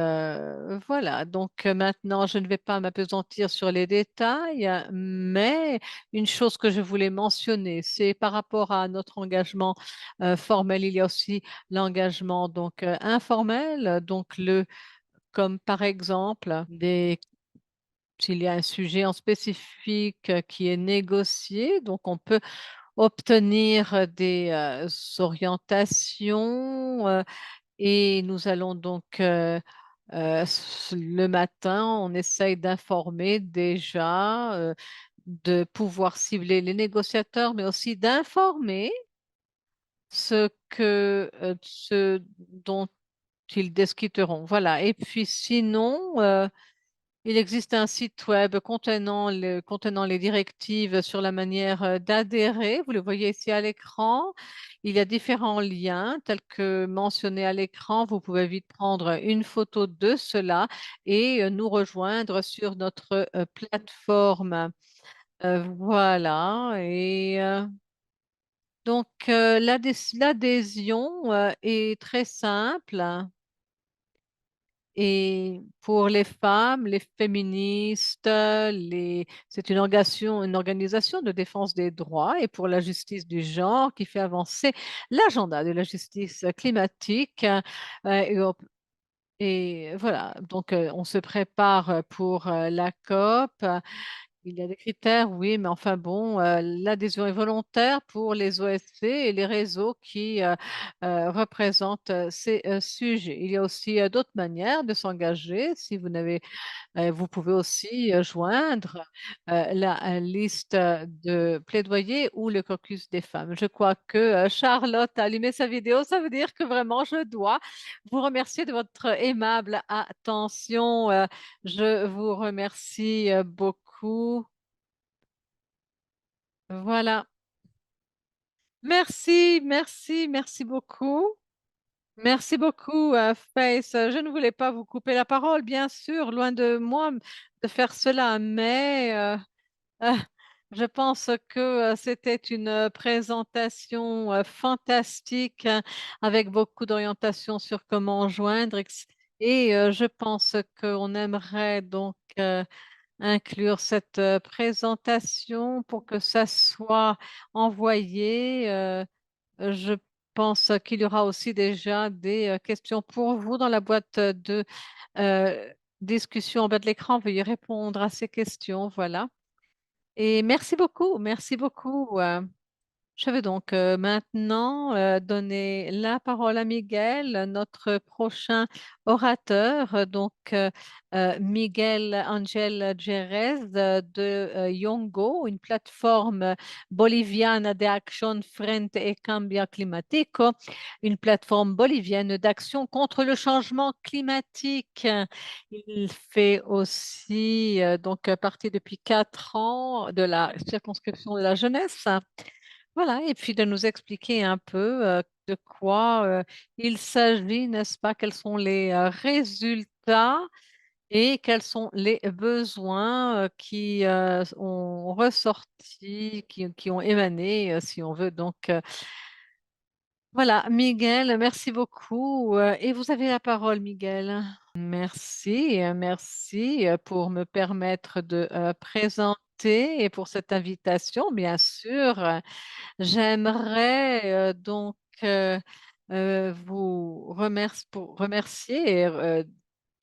S1: voilà, donc maintenant, je ne vais pas m'appesantir sur les détails, mais une chose que je voulais mentionner, c'est par rapport à notre engagement formel, il y a aussi l'engagement donc informel, donc comme par exemple s'il y a un sujet en spécifique qui est négocié, donc on peut obtenir des orientations et nous allons donc, le matin, on essaye d'informer déjà, de pouvoir cibler les négociateurs, mais aussi d'informer ce dont ils discuteront. Voilà. Et puis sinon, il existe un site web contenant les directives sur la manière d'adhérer. Vous le voyez ici à l'écran. Il y a différents liens tels que mentionnés à l'écran. Vous pouvez vite prendre une photo de cela et nous rejoindre sur notre plateforme. Voilà. Et donc, l'adhésion est très simple. Et pour les femmes, les féministes, c'est une organisation de défense des droits et pour la justice du genre qui fait avancer l'agenda de la justice climatique. Et voilà, donc on se prépare pour la COP. Il y a des critères, oui, mais enfin bon, l'adhésion est volontaire pour les OSC et les réseaux qui représentent ces sujets. Il y a aussi d'autres manières de s'engager. Si vous n'avez vous pouvez aussi joindre la liste de plaidoyer ou le caucus des femmes. Je crois que Charlotte a allumé sa vidéo. Ça veut dire que vraiment, je dois vous remercier de votre aimable attention. Je vous remercie beaucoup. Voilà. Merci, merci, merci beaucoup. Merci beaucoup, Faith. Je ne voulais pas vous couper la parole, bien sûr, loin de moi de faire cela, mais euh, je pense que c'était une présentation fantastique avec beaucoup d'orientation sur comment joindre. Et je pense qu'on aimerait donc inclure cette présentation pour que ça soit envoyé. Je pense qu'il y aura aussi déjà des questions pour vous dans la boîte de discussion en bas de l'écran. Veuillez répondre à ces questions. Voilà. Et merci beaucoup. Merci beaucoup. Je vais donc maintenant donner la parole à Miguel, notre prochain orateur, Miguel Angel Jerez de Yongo, une plateforme bolivienne d'action frente et cambio climático, une plateforme bolivienne d'action contre le changement climatique. Il fait aussi partie depuis 4 ans de la circonscription de la jeunesse. Voilà, et puis de nous expliquer un peu de quoi il s'agit, n'est-ce pas? Quels sont les résultats et quels sont les besoins qui ont ressorti, qui ont émané, si on veut. Voilà, Miguel, merci beaucoup. Et vous avez la parole, Miguel. Merci, merci pour me permettre de présenter et pour cette invitation, bien sûr. J'aimerais vous remercier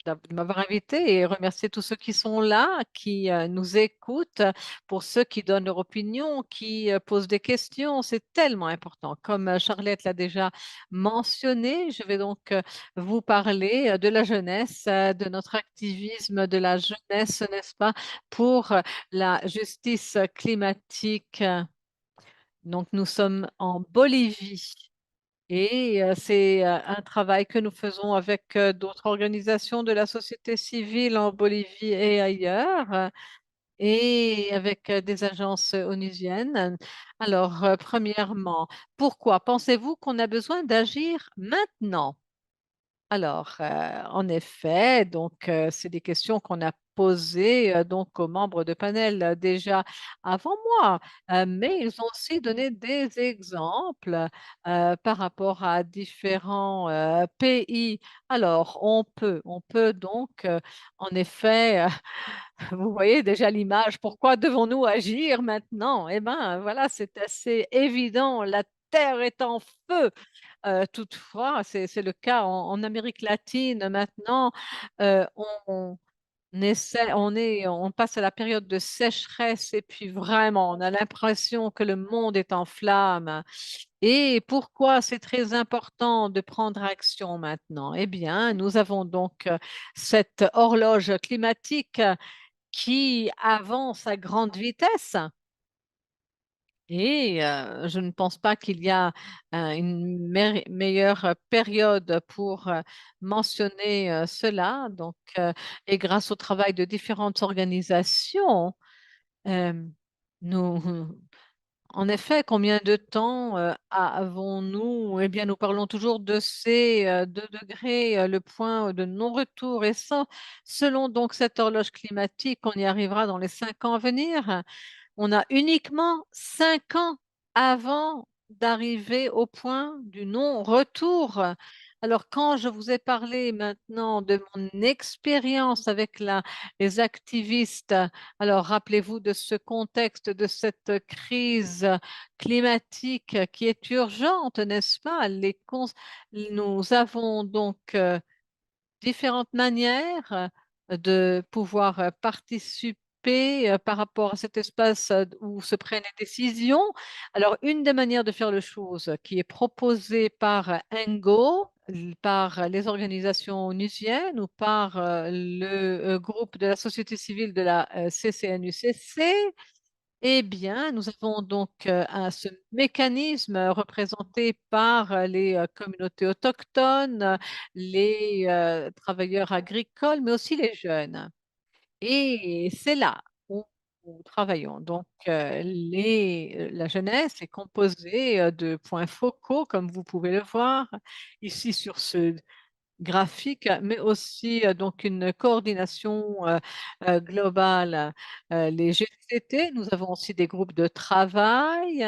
S1: de m'avoir invité et remercier tous ceux qui sont là, qui nous écoutent, pour ceux qui donnent leur opinion, qui posent des questions. C'est tellement important. Comme Charlotte l'a déjà mentionné, je vais donc vous parler de la jeunesse, de notre activisme de la jeunesse, n'est-ce pas, pour la justice climatique. Donc, nous sommes en Bolivie et c'est un travail que nous faisons avec d'autres organisations de la société civile en Bolivie et ailleurs et avec des agences onusiennes. Alors, premièrement, pourquoi pensez-vous qu'on a besoin d'agir maintenant? Alors, en effet, c'est des questions qu'on a posées aux membres de panel déjà avant moi, mais ils ont aussi donné des exemples par rapport à différents pays. Alors, on peut en effet, vous voyez déjà l'image. Pourquoi devons-nous agir maintenant? Eh bien, voilà, c'est assez évident. La Terre est en feu. Toutefois, c'est le cas en Amérique latine maintenant. On on passe à la période de sécheresse et puis vraiment, on a l'impression que le monde est en flammes. Et pourquoi c'est très important de prendre action maintenant? Eh bien, nous avons cette horloge climatique qui avance à grande vitesse. Et je ne pense pas qu'il y a une meilleure période pour mentionner cela. Et grâce au travail de différentes organisations, euh, nous, en effet, combien de temps avons-nous? Eh bien, nous parlons toujours de ces 2 degrés, le point de non-retour. Et ça, selon cette horloge climatique, on y arrivera dans les 5 ans à venir. On a uniquement 5 ans avant d'arriver au point du non-retour. Alors, quand je vous ai parlé maintenant de mon expérience avec les activistes, alors rappelez-vous de ce contexte, de cette crise climatique qui est urgente, n'est-ce pas? Nous avons différentes manières de pouvoir participer par rapport à cet espace où se prennent les décisions. Alors, une des manières de faire les choses qui est proposée par ENGO, par les organisations onusiennes ou par le groupe de la société civile de la CCNUCC, eh bien, nous avons ce mécanisme représenté par les communautés autochtones, les travailleurs agricoles, mais aussi les jeunes. Et c'est là où nous travaillons. La jeunesse est composée de points focaux, comme vous pouvez le voir ici sur ce graphique, mais aussi une coordination globale. Les GCT, nous avons aussi des groupes de travail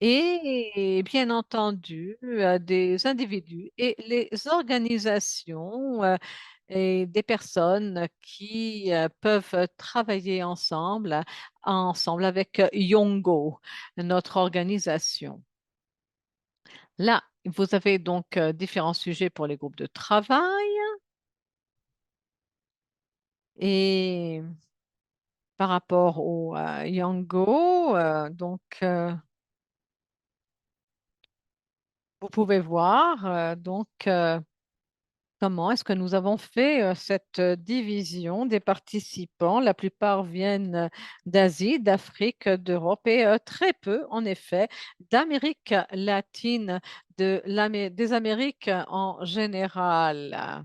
S1: et bien entendu des individus et les organisations. et des personnes qui peuvent travailler ensemble avec Yongo, notre organisation. Là, vous avez donc différents sujets pour les groupes de travail et par rapport au Yango, vous pouvez voir comment est-ce que nous avons fait cette division des participants. La plupart viennent d'Asie, d'Afrique, d'Europe et très peu, en effet, d'Amérique latine, des Amériques en général.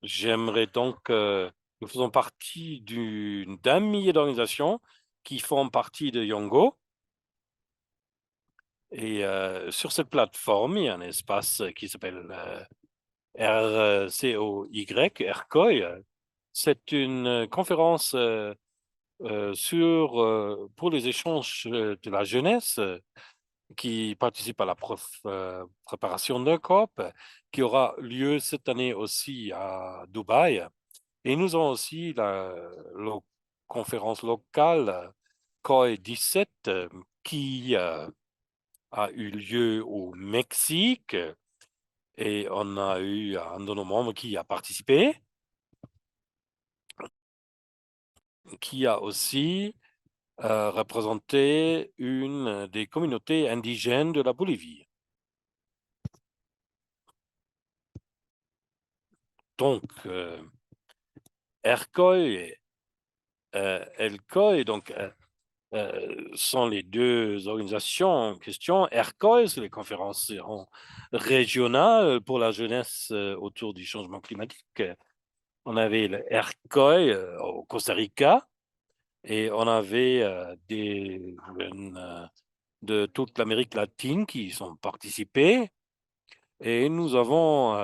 S2: J'aimerais donc, nous faisons partie d'un millier d'organisations qui font partie de Yongo. Et sur cette plateforme, il y a un espace qui s'appelle RCOY, RCOY. C'est une conférence pour les échanges de la jeunesse qui participe à la préparation de COP, qui aura lieu cette année aussi à Dubaï. Et nous avons aussi la conférence locale COI 17 qui a eu lieu au Mexique et on a eu un de nos membres qui a participé, qui a aussi représenté une des communautés indigènes de la Bolivie. Donc, ERCOI et ELCOI, donc sont les deux organisations en question. ERCOI, c'est les conférences régionales pour la jeunesse autour du changement climatique. On avait le ERCOI au Costa Rica et on avait des jeunes de toute l'Amérique latine qui sont participés. Et nous avons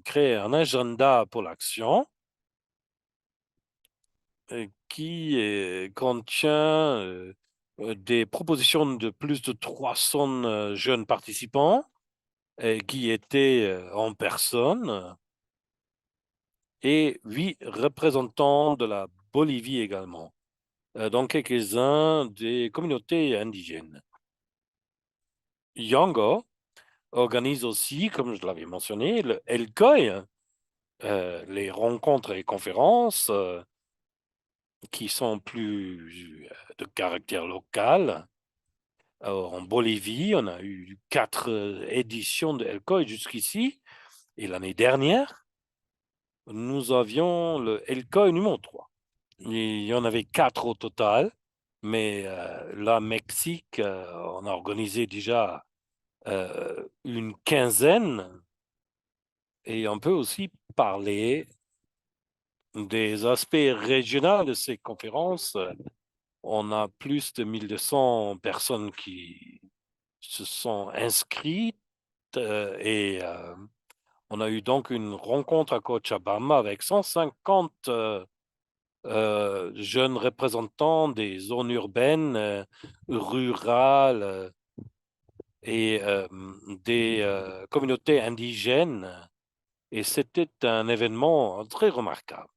S2: créé un agenda pour l'action qui contient des propositions de plus de 300 jeunes participants qui étaient en personne et 8 représentants de la Bolivie également, dont quelques-uns des communautés indigènes. Yango organise aussi, comme je l'avais mentionné, le LCOI, les rencontres et conférences qui sont plus de caractère local. Alors, en Bolivie, on a eu 4 éditions de LCOI jusqu'ici. Et l'année dernière, nous avions le LCOI numéro 3. Il y en avait 4 au total. Mais là, Mexique, on a organisé déjà une quinzaine. Et on peut aussi parler des aspects régionaux de ces conférences. On a plus de 1200 personnes qui se sont inscrites et on a eu donc une rencontre à Cochabamba avec 150 jeunes représentants des zones urbaines, rurales et des communautés indigènes. Et c'était un événement très remarquable.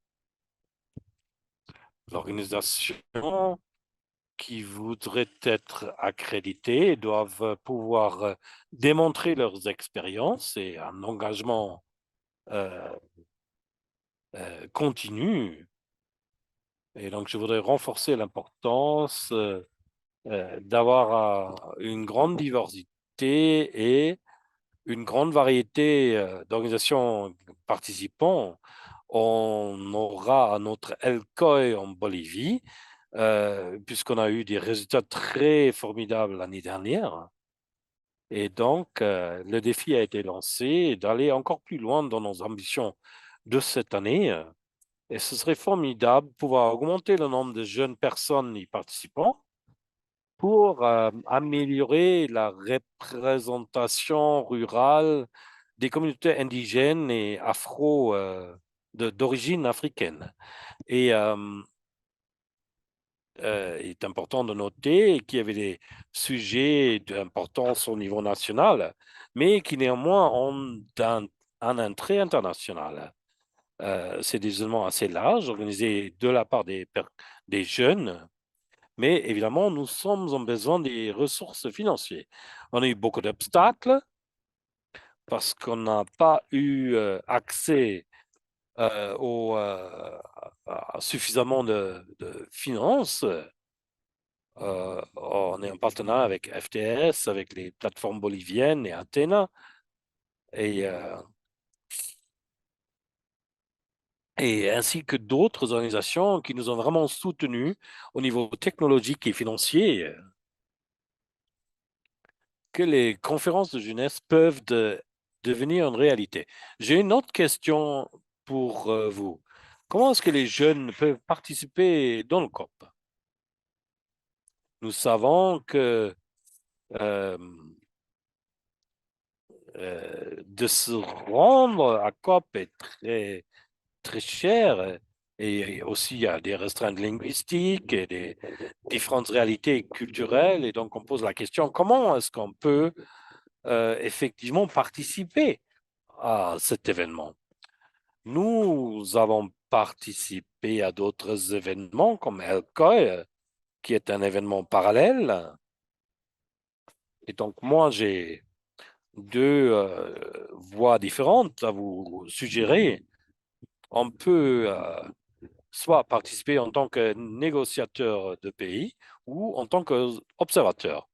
S2: L'organisation qui voudraient être accrédités doivent pouvoir démontrer leurs expériences et un engagement euh, continu. Et donc, je voudrais renforcer l'importance d'avoir une grande diversité et une grande variété d'organisations participants. On aura notre LCOI en Bolivie, puisqu'on a eu des résultats très formidables l'année dernière. Et donc, le défi a été lancé d'aller encore plus loin dans nos ambitions de cette année. Et ce serait formidable de pouvoir augmenter le nombre de jeunes personnes y participant pour améliorer la représentation rurale des communautés indigènes et afro d'origine africaine. Et il est important de noter qu'il y avait des sujets d'importance au niveau national, mais qui néanmoins ont un un intérêt international. C'est des événements assez larges, organisés de la part des jeunes, mais évidemment, nous sommes en besoin des ressources financières. On a eu beaucoup d'obstacles parce qu'on n'a pas eu accès à suffisamment de finances. On est en partenariat avec FTS, avec les plateformes boliviennes et Athéna, et, euh, et ainsi que d'autres organisations qui nous ont vraiment soutenus au niveau technologique et financier, que les conférences de jeunesse peuvent devenir une réalité. J'ai une autre question pour vous. Comment est-ce que les jeunes peuvent participer dans le COP? Nous savons que euh, de se rendre à COP est très, très cher. Et aussi, il y a des restreintes linguistiques et des différentes réalités culturelles. Et donc, on pose la question, comment est-ce qu'on peut effectivement participer à cet événement? Nous avons participé à d'autres événements comme Elcoy, qui est un événement parallèle. Et donc, moi, j'ai deux voies différentes à vous suggérer. On peut soit participer en tant que négociateur de pays ou en tant qu'observateur.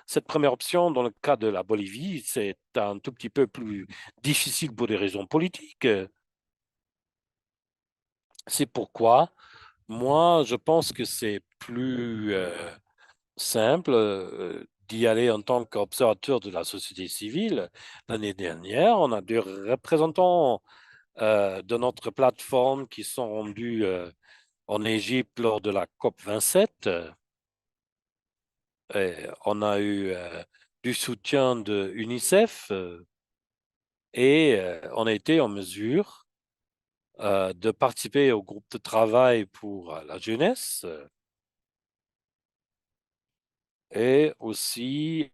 S2: Cette première option, dans le cas de la Bolivie, c'est un tout petit peu plus difficile pour des raisons politiques. C'est pourquoi moi, je pense que c'est plus simple d'y aller en tant qu'observateur de la société civile. L'année dernière, on a deux représentants de notre plateforme qui sont rendus en Égypte lors de la COP 27. Et on a eu du soutien de UNICEF et on a été en mesure de participer au groupe de travail pour la jeunesse et aussi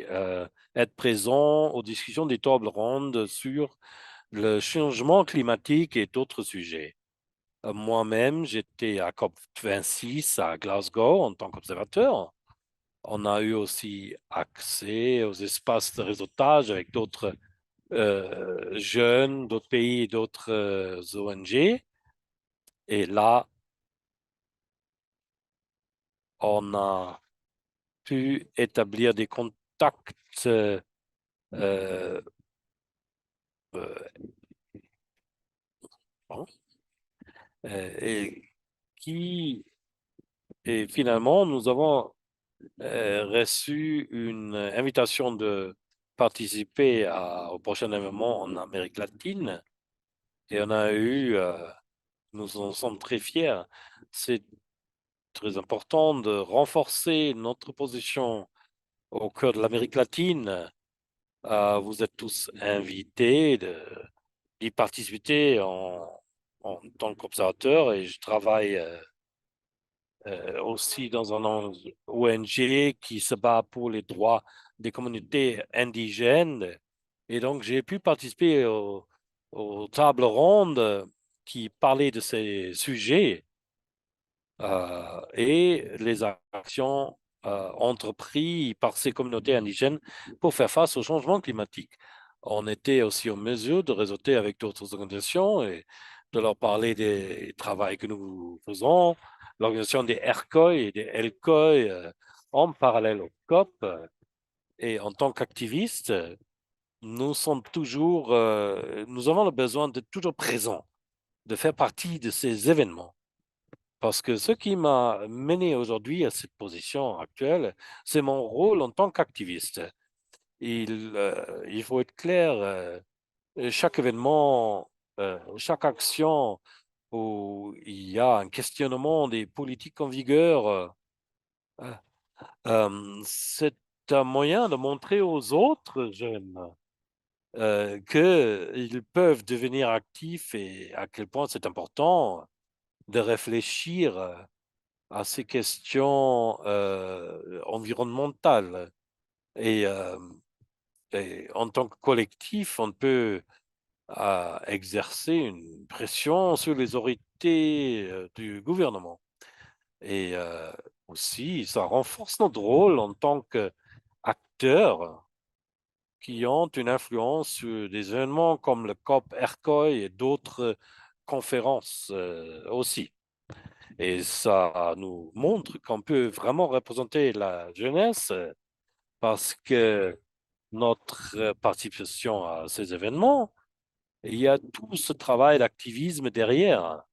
S2: être présent aux discussions des tables rondes sur le changement climatique et d'autres sujets. Moi-même, j'étais à COP 26 à Glasgow en tant qu'observateur. On a eu aussi accès aux espaces de réseautage avec d'autres jeunes, d'autres pays et d'autres ONG. Et là, on a pu établir des contacts euh, euh, bon, et qui, et finalement, nous avons reçu une invitation de participer au prochain événement en Amérique latine. Et on a eu, nous en sommes très fiers. C'est très important de renforcer notre position au cœur de l'Amérique latine. Vous êtes tous invités d'y participer en tant qu'observateur et je travaille aussi dans un ONG qui se bat pour les droits des communautés indigènes. Et donc, j'ai pu participer aux tables rondes qui parlaient de ces sujets et les actions entreprises par ces communautés indigènes pour faire face au changement climatique. On était aussi en mesure de réseauter avec d'autres organisations et de leur parler des travaux que nous faisons, l'organisation des ERCOI et des ELCOI en parallèle au COP. Et en tant qu'activistes, nous avons le besoin d'être toujours présents, de faire partie de ces événements. Parce que ce qui m'a mené aujourd'hui à cette position actuelle, c'est mon rôle en tant qu'activiste. Il faut être clair, chaque événement, chaque action où il y a un questionnement des politiques en vigueur, c'est un moyen de montrer aux autres jeunes qu'ils peuvent devenir actifs et à quel point c'est important de réfléchir à ces questions environnementales. Et, et en tant que collectif, on peut à exercer une pression sur les autorités du gouvernement. Et aussi, ça renforce notre rôle en tant qu'acteurs qui ont une influence sur des événements comme le COP ERCOI et d'autres conférences aussi. Et ça nous montre qu'on peut vraiment représenter la jeunesse parce que notre participation à ces événements, il y a tout ce travail d'activisme derrière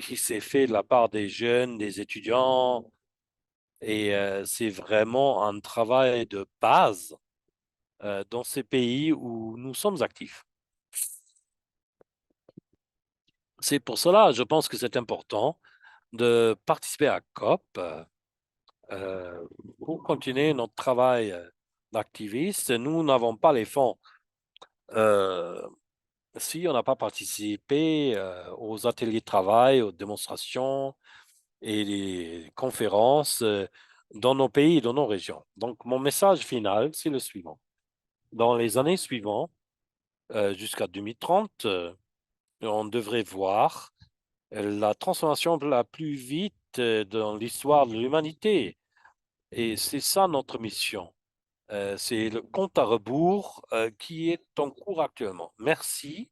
S2: qui s'est fait de la part des jeunes, des étudiants, et c'est vraiment un travail de base dans ces pays où nous sommes actifs. C'est pour cela, je pense que c'est important de participer à COP euh, pour continuer notre travail d'activiste. Nous n'avons pas les fonds. Euh, Si on n'a pas participé aux ateliers de travail, aux démonstrations et les conférences dans nos pays et dans nos régions. Donc, mon message final, c'est le suivant. Dans les années suivantes, jusqu'à 2030, on devrait voir la transformation la plus vite dans l'histoire de l'humanité. Et c'est ça notre mission. C'est le compte à rebours qui est en cours actuellement. Merci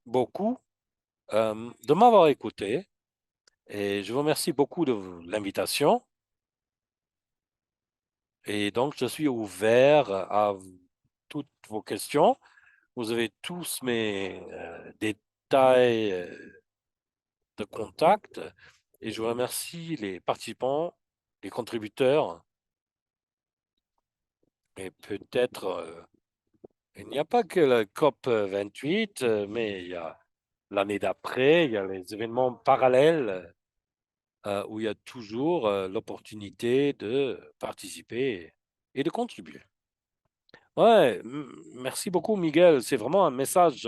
S2: beaucoup de m'avoir écouté et je vous remercie beaucoup de l'invitation. Et donc, je suis ouvert à toutes vos questions. Vous avez tous mes détails de contact et je vous remercie les participants, les contributeurs et peut-être il n'y a pas que la COP 28, mais il y a l'année d'après, il y a les événements parallèles où il y a toujours l'opportunité de participer et de contribuer. Ouais, merci beaucoup, Miguel. C'est vraiment un message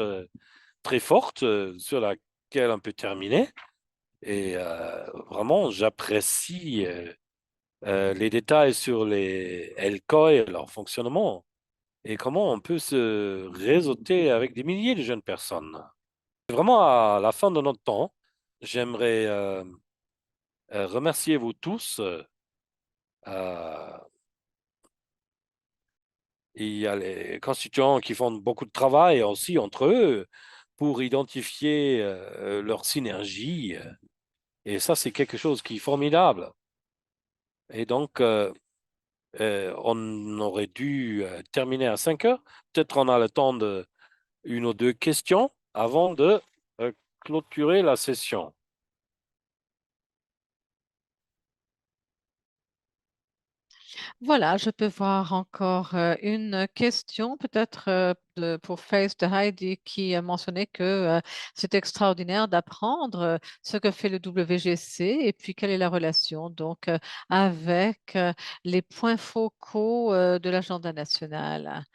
S2: très fort sur laquelle on peut terminer. Et vraiment, j'apprécie les détails sur les LCOI et leur fonctionnement et comment on peut se réseauter avec des milliers de jeunes personnes. Vraiment, à la fin de notre temps, j'aimerais remercier vous tous. Euh, il y a les constituants qui font beaucoup de travail aussi entre eux pour identifier leur synergie. Et ça, c'est quelque chose qui est formidable. Et donc, on aurait dû terminer à 5 heures. Peut-être on a le temps de une ou deux questions avant de clôturer la session.
S1: Voilà, je peux voir encore une question, peut-être pour Face de Heidi qui a mentionné que c'est extraordinaire d'apprendre ce que fait le WGC et puis quelle est la relation donc avec les points focaux de l'agenda national.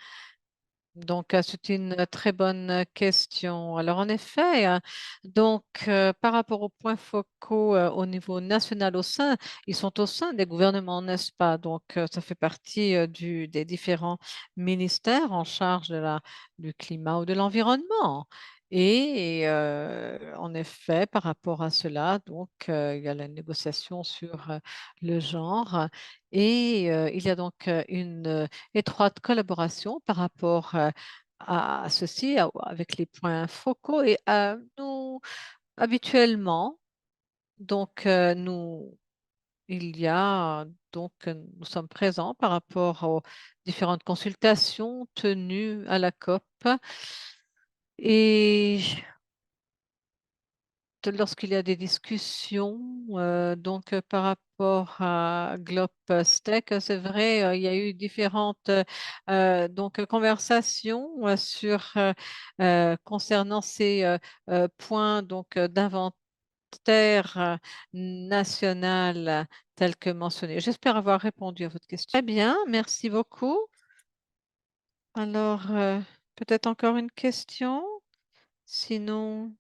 S1: Donc, c'est une très bonne question. Alors, en effet, donc, par rapport aux points focaux au niveau national ils sont au sein des gouvernements, n'est-ce pas? Donc, ça fait partie des différents ministères en charge du climat ou de l'environnement. Et en effet, par rapport à cela, donc, il y a la négociation sur le genre et il y a donc une étroite collaboration par rapport à ceci, avec les points focaux. Et nous, habituellement, donc, il y a, donc, nous sommes présents par rapport aux différentes consultations tenues à la COP. Et lorsqu'il y a des discussions, donc par rapport à GlobStack, c'est vrai, il y a eu différentes donc, conversations concernant ces points donc, d'inventaire national tel que mentionné. J'espère avoir répondu à votre question. Très bien, merci beaucoup. Alors, peut-être encore une question? Sinon,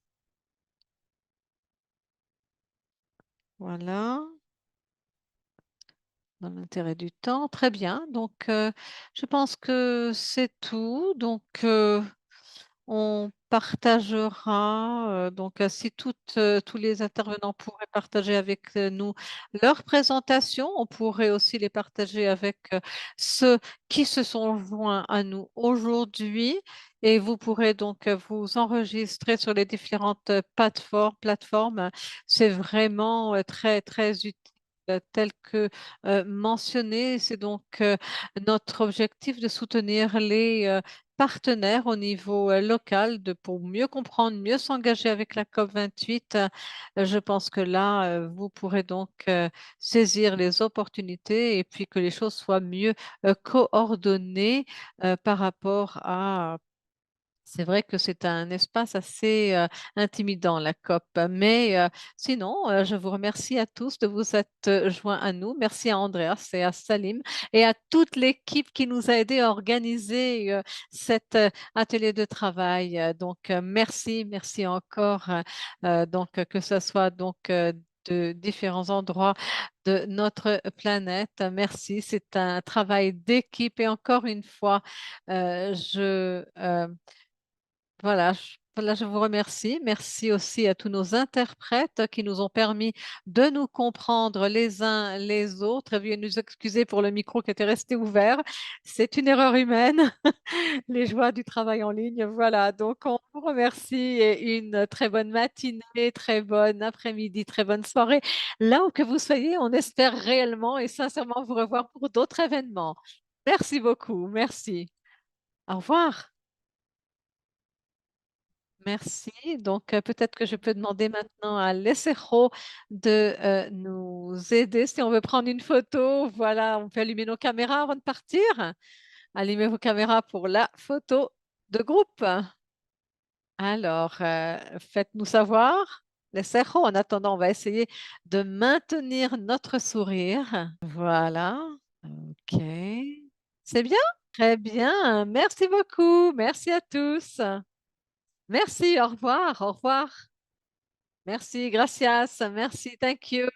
S1: voilà. Dans l'intérêt du temps. Très bien. Donc, je pense que c'est tout. Donc, on partagera, donc si tous les intervenants pourraient partager avec nous leur présentation, on pourrait aussi les partager avec ceux qui se sont joints à nous aujourd'hui et vous pourrez donc vous enregistrer sur les différentes plateformes. C'est vraiment très, très utile. Tel que mentionné, c'est donc notre objectif de soutenir les partenaires au niveau local pour mieux comprendre, mieux s'engager avec la COP28. Je pense que là, vous pourrez donc saisir les opportunités et puis que les choses soient mieux coordonnées par rapport à c'est vrai que c'est un espace assez intimidant, la COP. Mais sinon, je vous remercie à tous de vous être joints à nous. Merci à Andreas et à Salim et à toute l'équipe qui nous a aidés à organiser cet atelier de travail. Donc, merci, merci encore. Donc, que ce soit donc de différents endroits de notre planète. Merci. C'est un travail d'équipe et encore une fois, voilà, je vous remercie. Merci aussi à tous nos interprètes qui nous ont permis de nous comprendre les uns les autres. Et veuillez nous excuser pour le micro qui était resté ouvert. C'est une erreur humaine. Les joies du travail en ligne. Voilà, donc on vous remercie et une très bonne matinée, très bonne après-midi, très bonne soirée. Là où que vous soyez, on espère réellement et sincèrement vous revoir pour d'autres événements. Merci beaucoup. Merci. Au revoir. Merci. Donc, peut-être que je peux demander maintenant à Lesero de nous aider. Si on veut prendre une photo, voilà, on peut allumer nos caméras avant de partir. Allumez vos caméras pour la photo de groupe. Alors, faites-nous savoir. Lesero, en attendant, on va essayer de maintenir notre sourire. Voilà. OK. C'est bien? Très bien. Merci beaucoup. Merci à tous. Merci, au revoir, au revoir. Merci, gracias, merci, thank you.